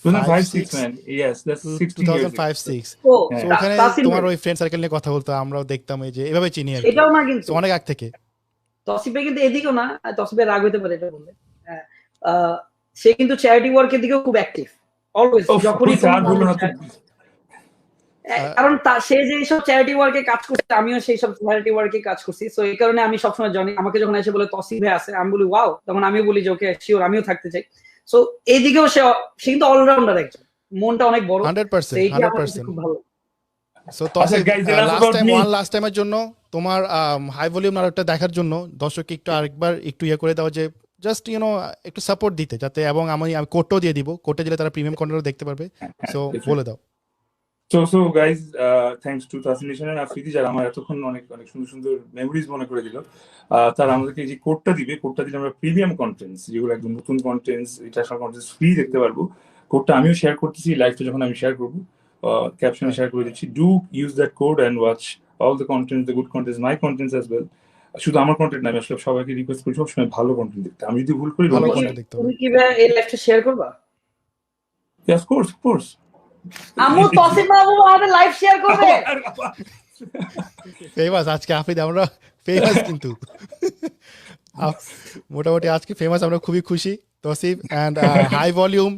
2005-6 man, yes that's
2005-6। So ওখানে তোমার ওই ফ্রেন্ড সার্কেল নিয়ে কথা বলতো, আমরাও দেখতাম, এই যে এভাবে চিনি আর কি।
এটাও না কিন্তু
অনেক আগ থেকে
তৌসিফে কিন্তু এদিকেও না, তৌসিফের রাগ হইতে পারে এটা বললে, সে কিন্তু চ্যারিটি ওয়ার্কের দিকেও খুব অ্যাক্টিভ অলওয়েজ। যখনই কারণ সে যে সব চ্যারিটি ওয়ার্কে কাজ করছে, আমিও সেই সব চ্যারিটি ওয়ার্কে কাজ করছি। সো এই কারণে আমি সবসময় জানি, আমাকে যখন এসে বলে তৌসিফ ভাই আছে, আমি বলি ওয়াও, তখন আমিও বলি যে ওকে শিওর, আমিও থাকতে চাই। সো এইদিকেও সে কিন্তু অলরাউন্ডার একজন, মনটা অনেক বড়,
100%।
খুব ভালো।
সো তৌসিফ লাস্ট টাইমের জন্য তোমার হাই ভলিউম নাটকটা দেখার জন্য দর্শককে একটু আরেকবার একটু ইয়ে করে দাও, যে জাস্ট একটু সাপোর্ট দিতে, যাতে, এবং আমি কোডটাও দিয়ে দিব, কোডটা দিলে তারা প্রিমিয়াম কন্টেন্টও দেখতে পারবে। সো বলে দাও।
So guys, thanks to Tahsin and Afridi যারা আমার এতক্ষণ অনেক সুন্দর সুন্দর মেমোরিজ মনে করে দিল। তারা আমাদেরকে যে কোডটা দিলে আমরা প্রিমিয়াম কন্টেন্টস, যেগুলো একদম নতুন কন্টেন্টস, ইন্টারন্যাশনাল কন্টেন্টস ফ্রি দেখতে পারবো। কোডটা আমিও শেয়ার করতেছি, লাইভটা যখন আমি শেয়ার করবো ক্যাপশনে শেয়ার করে দিচ্ছি। Do use that code and watch all the content, the good contents, my contents as well. শুধু আমার কন্টেন্ট না, আমি আসলে সবাইকে রিকোয়েস্ট করি সবসময় ভালো কন্টেন্ট দেখতে। আমি যদি ভুল করি,
তুমি কি এই লাইভটা শেয়ার করবা?
Yes, of course.
আমু তৌসিফ মাহবুব আমাদের লাইভ শেয়ার করবে।
ফেমাস আজকে আফ্রিদি, আমরা ফেমাস কিন্তু মোটামুটি আজকে ফেমাস, আমরা খুবই খুশি। তৌসিফ অ্যান্ড হাই ভলিউম,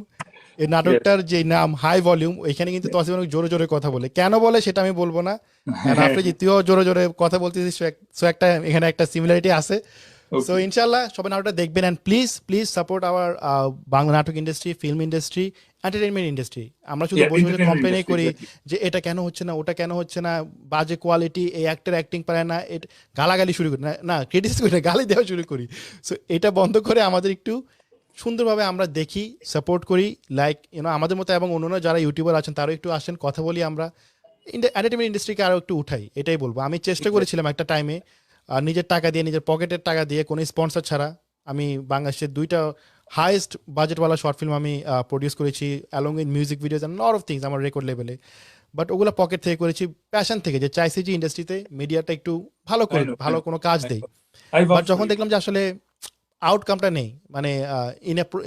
এই নাটকটার যে নাম হাই ভলিউম, এখানে কিন্তু তৌসিফ অনেক জোরে জোরে কথা বলে, কেন বলে সেটা আমি বলবো না। আফ্রিদি তুইও জোরে জোরে কথা বলতেছিস, সো একটা এখানে একটা সিমিলারিটি আছে। সো ইনশাল্লাহ সবাই নাটকটা দেখবেন, and please support our Bangla natok industry, film industry, entertainment industry. আমরা শুধু বসে বসে কমপ্লেনই করি যে এটা কেন হচ্ছে না, ওটা কেন হচ্ছে না, বাজে কোয়ালিটি, এই অ্যাক্টর অ্যাক্টিং পারে না, গালাগালি শুরু করি না, ক্রিটিসাইজ করি না, গালি দেওয়া শুরু করি। সো এটা বন্ধ করে আমাদের একটু সুন্দরভাবে আমরা দেখি, সাপোর্ট করি, লাইক আমাদের মতো এবং অন্যান্য যারা ইউটিউবার আছেন তারাও একটু আসেন, কথা বলি, আমরা এন্টারটেনমেন্ট ইন্ডাস্ট্রিকে আরও একটু উঠাই, এটাই বলবো। আমি চেষ্টা করেছিলাম একটা টাইমে নিজের টাকা দিয়ে, নিজের পকেটের টাকা দিয়ে, কোনো স্পন্সর ছাড়া আমি বাংলাদেশের 2টা হাইয়েস্ট বাজেটওয়ালা শর্ট ফিল্ম আমি প্রডিউস করেছি, along with music videos and lot of things আমার রেকর্ড লেভেলে। বাট ওগুলো পকেট থেকে করেছি, প্যাশন থেকে, যে চাইছি যে ইন্ডাস্ট্রিতে মিডিয়াটা একটু ভালো
I
করে,
know, I
ভালো
know.
কোনো কাজ দেই।
I
বাট
vouch
যখন
for you.
দেখলাম যে আসলে আউটকামটা নেই, মানে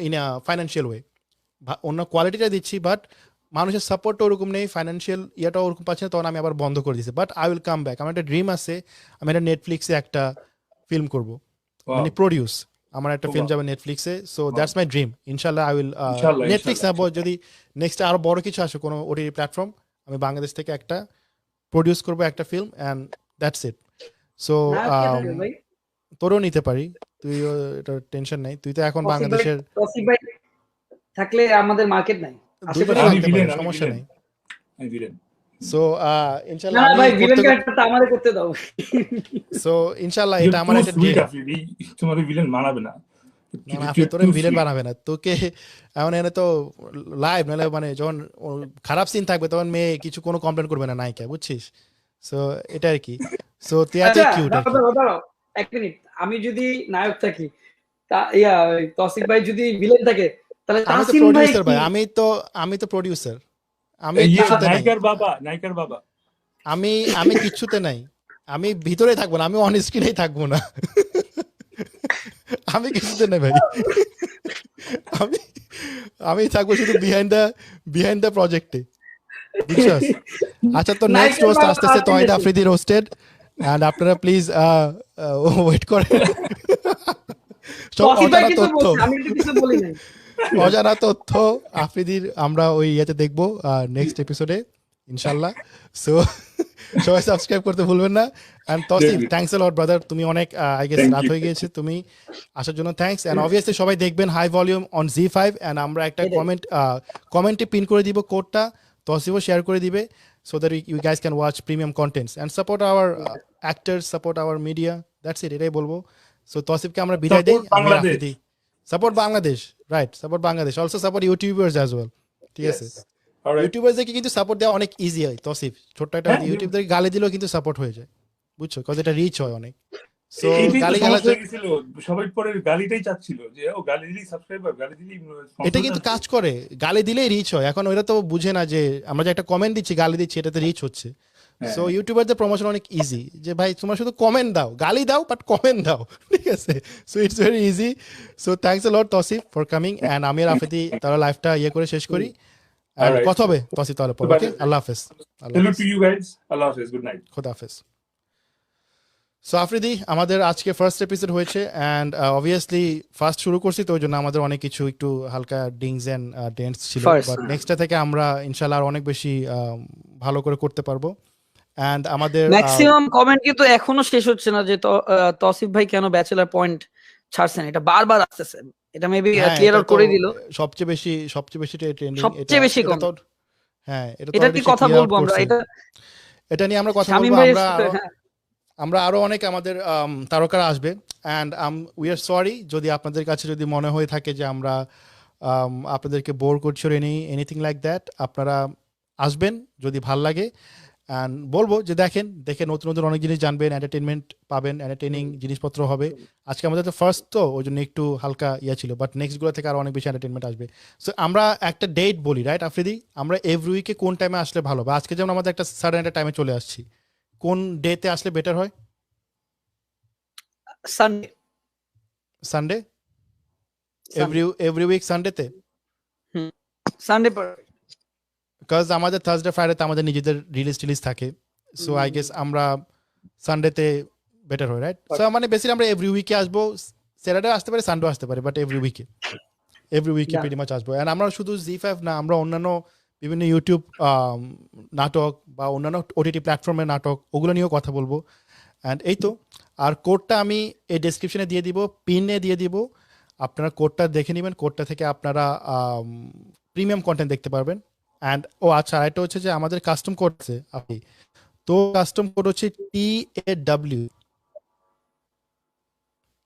ইন আ ফাইন্যান্সিয়াল ওয়ে, অন্য কোয়ালিটিটা দিচ্ছি বাট মানুষের সাপোর্টটা ওরকম নেই, ফাইন্যান্সিয়াল ইয়েটাও ওরকম পাচ্ছি না, তখন আমি আবার বন্ধ করে দিয়েছি। But I will come back. আমার একটা ড্রিম আছে, আমি একটা নেটফ্লিক্সে একটা ফিল্ম করব, মানে
Wow.
প্রডিউস, আমার একটা
Oh,
ফিল্ম
wow.
যাবে নেটফ্লিক্সে। So
Wow.
That's my dream. ইনশাল্লাহ I will
Inshallah,
Netflix
inshallah,
না,
inshallah.
যদি নেক্সট আরো বড় কিছু আসে, কোনো ওটিটি প্ল্যাটফর্ম, আমি বাংলাদেশ থেকে একটা প্রডিউস করবো একটা film, and that's it. So
নায়ক কে থাকবে ভাই?
তোরও নিতে পারি, তুইও, এটা টেনশন নাই, তুই তো এখন বাংলাদেশের
তসিফ ভাই থাকলে আমাদের মার্কেট নাই
দুইজনে
আশেপাশে।
আমি
থাকতে পারে,
villain, আমি
সমস্যা
villain.
নেই।
আমি villain.
সো
না
ইনশাল্লাহ
না
আমি
ভাই, ভিলেন
করতে,
ক্যারেক্টারটা আমারে করতে দাও।
সো ইনশাল্লাহ
You're
এটা আমার
too
একটা
sweet,
ড্রিম।
Afridi. তোমার villain মানাবে না।
না না, আপনি
You're
তোরে
too
ভিলেন
sweet.
বানাবে না তোকে, এমন এনে তো লাইভ, নাহলে মানে যখন খারাপ সিন থাকবে তখন মেয়ে কিছু কোনো কমপ্লেন করবে না নায়িকা, বুঝছিস? সো এটা আর কি। সো তুই এত
আচ্ছা
কিউট আর কি।
দাঁড়াও দাঁড়াও, এক মিনিট। আমি যদি নায়ক থাকি, ওই তসিফ ভাই যদি ভিলেন থাকে, তাহলে
আমি তো
তাসিম ভাই
প্রডিউসার
কি?
ভাই, আমি তো প্রডিউসার, আমি
ইয়ে
কিছুতে নাই,
নায়িকার বাবা, নায়িকার বাবা।
আমি কিচ্ছুতে নাই, আমি ভিতরে থাকবো না, আমি অন স্ক্রিনেই থাকবো না, আমি কিছুতে নাই ভাই, আমি আমি থাকবো শুধু বিহাইন্ড দ্য প্রজেক্টে, বুঝছস? আচ্ছা, তো নেক্সট
নায়কের
রোস্ট
বাবা
আসতেছে
তাসিম
তোহিদ
ভাই।
আফ্রিদি রোস্টেড, অ্যান্ড আপনারা প্লিজ ওয়েট করেন। সব
তসিফ ভাই
অজানা
কিন্তু
তথ্য,
বলছে, আমি তো কিছু বলি নাই।
অজানা তথ্য আফ্রিদির আমরা ওই ইয়েতে দেখবো নেক্সট এপিসোডে ইনশাল্লাহ। সো সবাই সাবস্ক্রাইব করতে ভুলবেন না। And Tasif,
Definitely.
Thanks a lot brother, তুমি অনেক আই গেস
Thank
রাত
you.
হয়ে গিয়েছে, তুমি আসার জন্য থ্যাঙ্কস। অ্যান্ড অবভিয়াসলি সবাই দেখবেন high volume on Z5, and আমরা একটা
এটাই।
কমেন্টে পিন করে দিব কোডটা, তসিফও শেয়ার করে দিবে, so that you guys can watch premium contents and support our actors, support our media. That's it, এটাই বলবো। সো তসিফকে আমরা বিদায় দেই,
Support
আমি
Bangladesh.
Afridi. Support Bangladesh, right, support Bangladesh, also support YouTubers as well, ঠিক আছে?
Yes. All right.
ইউটিউবারদেরকে কিন্তু support দেওয়া অনেক ইজি হয় তসিফ, ছোট্ট একটা
হ্যাঁ,
ইউটিউবদেরকে গালি দিলেও কিন্তু সাপোর্ট হয়ে যায়, বুঝছো? কজ এটা রিচ হয় অনেক। সো
এইটাই তো
গালি
সমস্যা
গালাতে
হয়ে গেছিল, সবাই পরে গালিটাই চাচ্ছিল যে ও গালি দিলেই সাবস্ক্রাইবার, গালি দিলেই
এটা কিন্তু কাজ করে, গালি দিলেই রিচ হয়। এখন ওরা তো বুঝে না যে আমরা যে একটা কমেন্ট দিচ্ছি, গালি দিচ্ছি, এটাতে রিচ হচ্ছে।
হ্যাঁ।
সো ইউটিউবারদের প্রমোশন অনেক ইজি, যে ভাই তোমরা শুধু কমেন্ট দাও, গালি দাও বাট কমেন্ট দাও, ঠিক আছে? So it's very easy. So thanks a lot Tasif for coming, and আমি আর আফ্রিদি তারা লাইফটা ইয়ে করে শেষ করি, অ্যান্ড
Alright.
কথা হবে তসিফ তাহলে পরে, ওকে? আল্লাহ হাফেজ, আল্লাহ
Hello
হাফেজ,
to you guys. Allah Hafiz. Good night.
খোদা হাফেজ। সো আফ্রিদি, আমাদের আজকে ফার্স্ট এপিসোড হয়েছে, অ্যান্ড অবভিয়াসলি ফার্স্ট শুরু করছি, তো ওই জন্য আমাদের অনেক কিছু একটু হালকা ডিংস অ্যান্ড ডেন্টস ছিল,
First,
বাট নেক্সটটা থেকে আমরা ইনশাল্লাহ আর অনেক বেশি ভালো করে করতে পারবো। অ্যান্ড আমাদের
ম্যাক্সিমাম কমেন্ট কিন্তু এখনো শেষ হচ্ছে না যে তসিফ ভাই কেন ব্যাচেলার পয়েন্ট ছাড়ছেন, এটা বারবার আসতেছে। এটা মেবি ক্লিয়ার আউট করে দিল।
সবচেয়ে বেশি ট্রেন্ডিং,
সবচেয়ে বেশি comment।
হ্যাঁ, এটা
এটা কি কথা বলবো আমরা?
এটা নিয়ে আমরা কথা
শামীম
বলবো।
ভাই,
আমরা আরো অনেক আমাদের তারকারা আসবে, অ্যান্ড উই আর সরি যদি আপনাদের কাছে যদি মনে হয়ে থাকে যে আমরা আপনাদেরকে বোর করছি এনিথিং লাইক দ্যাট, আপনারা আসবেন যদি ভাল লাগে, অ্যান্ড বলবো যে দেখে নতুন নতুন অনেক জিনিস জানবেন, এন্টারটেনমেন্ট পাবেন, এন্টারটেনিং জিনিসপত্র হবে। আজকে আমাদের তো ফার্স্ট, তো ওই জন্য একটু হালকা ছিল, বাট নেক্সটগুলো থেকে আরো অনেক বেশি এন্টারটেনমেন্ট আসবে। সো আমরা একটা ডেট বলি, রাইট আফ্রিদি? আমরা এভরি উইকে কোন টাইমে আসলে ভালো, বা আজকে যেমন আমাদের একটা সাডেন একটা টাইমে চলে আসছি, কোন ডেতে আসলে বেটার হয়? সানডে, এভরি উইক সানডেতে,
সানডে
বিকজ আমাদের থার্সডে ফ্রাইডেতে আমাদের নিজেদের রিলিজ থাকে, সো আই গেস আমরা সানডেতে বেটার হয়, রাইট? সো মানে বেসিক্যালি আমরা এভরি উইকে আসবো, স্যাটারডে আসতে পারে, সানডে আসতে পারে, বাট এভরি উইকে প্রিটি মাচ আসবো। অ্যান্ড আমরা শুধু Z5 না, আমরা অন্যান্য বিভিন্ন ইউটিউব নাটক বা অন্যান্য ওটিটি প্ল্যাটফর্মের নাটক, ওগুলো নিয়েও কথা বলবো। অ্যান্ড এই তো, আর কোডটা আমি এই ডেসক্রিপশনে দিয়ে দিব, পিনে দিয়ে দিব, আপনারা কোডটা দেখে নেবেন, কোডটা থেকে আপনারা প্রিমিয়াম কন্টেন্ট দেখতে পারবেন। অ্যান্ড আচ্ছা, এটা হচ্ছে যে আমাদের কাস্টম কোড আছে, আপনি তো কাস্টম কোড হচ্ছে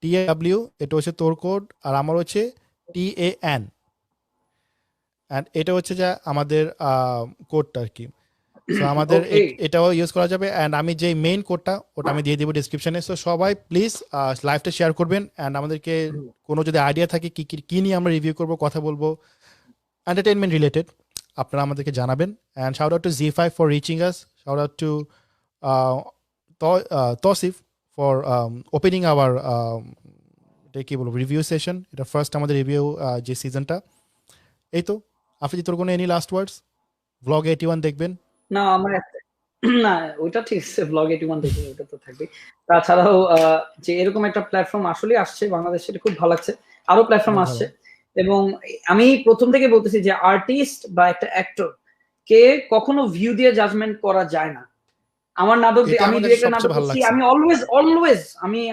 TAW, এটা হচ্ছে তোর কোড, আর আমার হচ্ছে TAN, অ্যান্ড এটা হচ্ছে যে আমাদের কোডটা আর কি। সো আমাদের
Okay.
এটাও ইউজ করা যাবে, অ্যান্ড আমি যে মেইন কোডটা ওটা আমি দিয়ে দিব ডিসক্রিপশনে। সো সবাই প্লিজ লাইভটা শেয়ার করবেন, অ্যান্ড আমাদেরকে কোনো যদি আইডিয়া থাকে কি নিয়ে আমরা রিভিউ করব, কথা বলবো, এন্টারটেনমেন্ট রিলেটেড, আপনারা আমাদেরকে জানাবেন। And shout out to Z5 for reaching us, shout out to Tasif for opening our এটা কি বলবো রিভিউ সেশন। এটা ফার্স্ট আমাদের রিভিউ যে সিজনটা। এই তো আফ্রিদি, তোর কোনো এনি লাস্ট ওয়ার্ডস? ব্লগ 81 দেখবেন।
না আমার না ওইটা ঠিক আছে, ব্লগ 81 দেখি, ওটা তো থাকবে। তাছাড়াও যে এরকম একটা প্ল্যাটফর্ম আসলে আসছে বাংলাদেশে, এটা খুব ভালো লাগছে। আরো প্ল্যাটফর্ম
অনেক
আসছে, এবং আমি প্রথম থেকে বলতেছি যে আর্টিস্ট বা একটা অ্যাক্টর কে কখনো ভিউ দিয়ে জাজমেন্ট করা যায় না। আমার নাটক
এটা
আমি
আমার
দু
কাছে
একটা
সবচেয়ে
নাটক
ভালো
করছি,
লাগছে।
আমি অলওয়েজ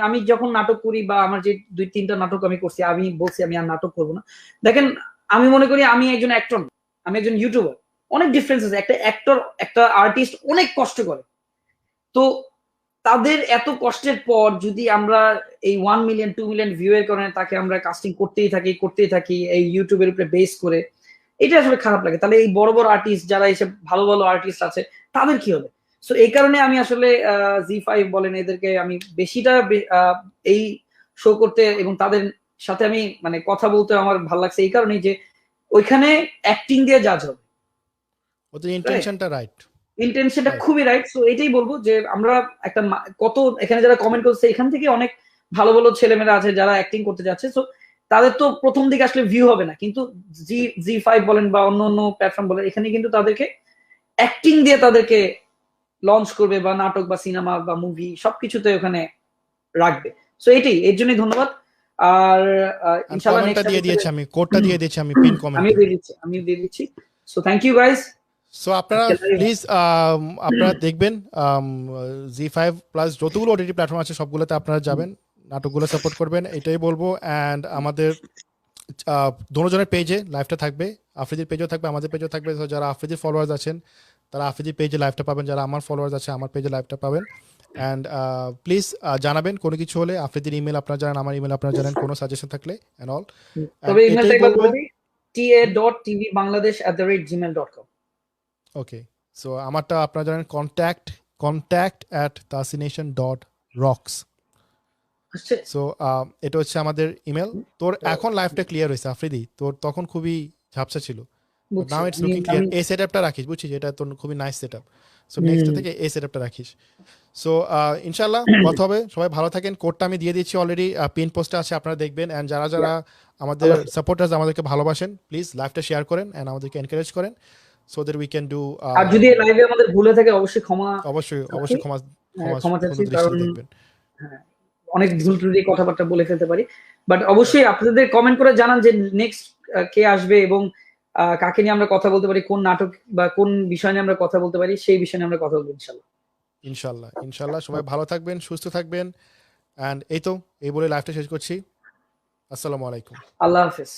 আমি যখন নাটক করি বা আমার যে 2-3টা নাটক আমি করছি, আমি বলছি আমি আর নাটক করবো না। দেখেন, আমি মনে করি আমি একজন অ্যাক্টর, আমি একজন ইউটিউবার। অনেক ডিফারেন্স আছে। একটা অ্যাক্টর, একটা আর্টিস্ট অনেক কষ্ট করে। তো তাদের এত কষ্টের পর যদি আমরা এই 1 মিলিয়ন 2 মিলিয়ন ভিউ এর কারণে তাকে আমরা কাস্টিং করতেই থাকি এই ইউটিউবের উপরে বেস করে, এটা আসলে খারাপ লাগে। তাহলে এই বড় বড় আর্টিস্ট যারা এসে ভালো ভালো আর্টিস্ট আছে, তাদের কি হবে? সো এই কারণে আমি আসলে Z5 বলেন, এদেরকে আমি বেশিটা এই শো করতে এবং তাদের সাথে আমি মানে কথা বলতে আমার ভালো লাগছে এই কারণেই যে ওইখানে অ্যাক্টিং দিয়ে জাজ হবে,
ওদের ইন্টেনশনটা রাইট।
ইন্টেনশনটা
Right.
খুবই রাইট। সো এটাই বলবো যে আমরা একটা কত এখানে যারা কমেন্ট করছে, এখান থেকে অনেক ভালো ভালো ছেলেমেয়েরা আছে যারা অ্যাক্টিং করতে যাচ্ছে। সো তাদের তো প্রথম দিকে আসলে ভিউ হবে না, কিন্তু Z5 বলেন বা অন্য অন্য প্ল্যাটফর্ম বলেন, এখানে কিন্তু তাদেরকে অ্যাক্টিং দিয়ে তাদেরকে লঞ্চ করবে, বা নাটক বা সিনেমা বা মুভি সবকিছুতে ওখানে রাখবে। সো এটাই, এর জন্যই ধন্যবাদ। আর ইনশাআল্লাহ
কমেন্টটা
নেক্সট
দিয়ে দিয়েছি আমি, কোডটা দিয়ে দিয়েছি আমি পিন কমেন্টে।
আমিও দিয়ে দিচ্ছি। So thank you guys.
So আপনারা প্লিজ আপনারা দেখবেন Z5 প্লাস যতগুলো ওটিটি প্ল্যাটফর্ম আছে সবগুলোতে আপনারা যাবেন, নাটকগুলো সাপোর্ট করবেন, এটাই বলবো। অ্যান্ড আমাদের দুজনের পেজে লাইভটা থাকবে, আফ্রিদির পেজও থাকবে, আমাদের পেজও থাকবে। তো যারা আফ্রিদির ফলোয়ার্স আছেন তারা আফ্রিদির পেজে লাইভটা পাবেন, যারা আমার ফলোয়ার্স আছে আমার পেজে লাইভটা পাবেন। অ্যান্ড প্লিজ জানাবেন কোনো কিছু হলে, আফ্রিদির ইমেল আপনারা জানেন, আমার ইমেল আপনারা জানেন, কোনো সাজেশন থাকলে অ্যান্ড অল।
তবে ইমেলটা একবার বলে দিই, ta.tvbangladesh@gmail.com।
ওকে, সো আমারটা আপনারা জানেন, contact@tasination.rocks। সো এটা হচ্ছে আমাদের ইমেল। তোর এখন লাইফটা ক্লিয়ার হয়েছে আফ্রিদি, তোর তখন খুবই ঝাপসা ছিল, নাও ইটস লুকিং ক্লিয়ার। এই সেটআপটা রাখিস, বুঝছিস, এটা তোর খুবই নাইস সেটআপ। সো নেক্সট থেকে এই সেটআপটা রাখিস। সো ইনশাআল্লাহ কথা হবে, সবাই ভালো থাকেন। কোডটা আমি দিয়ে দিচ্ছি অলরেডি, পিন পোস্টে আছে, আপনারা দেখবেন। অ্যান্ড যারা যারা আমাদের সাপোর্টার্স, আমাদেরকে ভালোবাসেন, প্লিজ লাইভটা শেয়ার করেন অ্যান্ড আমাদেরকে এনকারেজ করেন, so that we can do.
আর যদি লাইভে আমাদের ভুলে থাকে অবশ্যই
অবশ্যই
ক্ষমা চাচ্ছি,
দৃষ্টিতে
কারণ
দেখবেন।
অনেক ভুল ত্রুটি কথাবার্তা বলে ফেলতে পারি। বাট অবশ্যই আপনাদের কমেন্ট করে জানান যে নেক্সট কে আসবে এবং কাকে নিয়ে আমরা কথা বলতে পারি, কোন নাটক বা কোন বিষয় নিয়ে আমরা কথা বলতে পারি, সেই বিষয় নিয়ে আমরা কথা বলবো
ইনশাআল্লাহ। সবাই ভালো থাকবেন, সুস্থ থাকবেন। অ্যান্ড এই বলে লাইভটা শেষ করছি। আসসালামু আলাইকুম।
আল্লাহ হাফেজ।